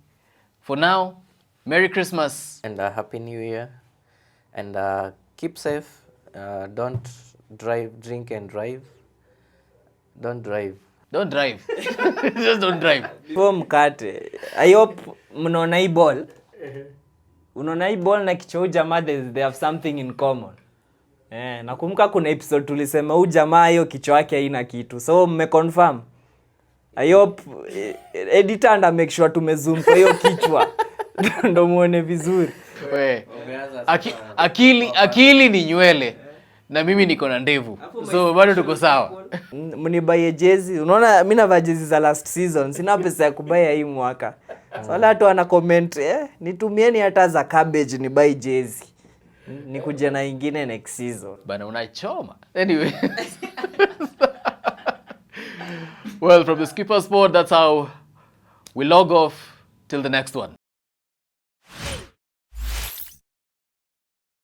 for now, Merry Christmas. And a Happy New Year. And keep safe. Don't drink and drive. Don't drive. Don't drive. Just don't drive. Kwa mkate. I hope mnaona hii ball. Unaona hii ball na kichwa jamaa they have something in common. Nakumbuka kuna episode tulisema huyu jamaa hiyo kichwa yake haina kitu. So mmeconfirm. I hope editor and make sure tumezoom kwa hiyo kichwa. Ndo muone vizuri. Akili ni nywele. Na mimi niko na ndevu. So bado tuko sawa. Mnibaie jezi. Unaona mimi navaa jezi za last season. Sina pesa ya kubaya hii mwaka. So wala watu wana comment, nitumieni hata za cabbage ni buy jezi. Nikuje na ingine next season. Bana unachoma. Anyway. Well, from the Skipper Sport, that's how we log off till the next one.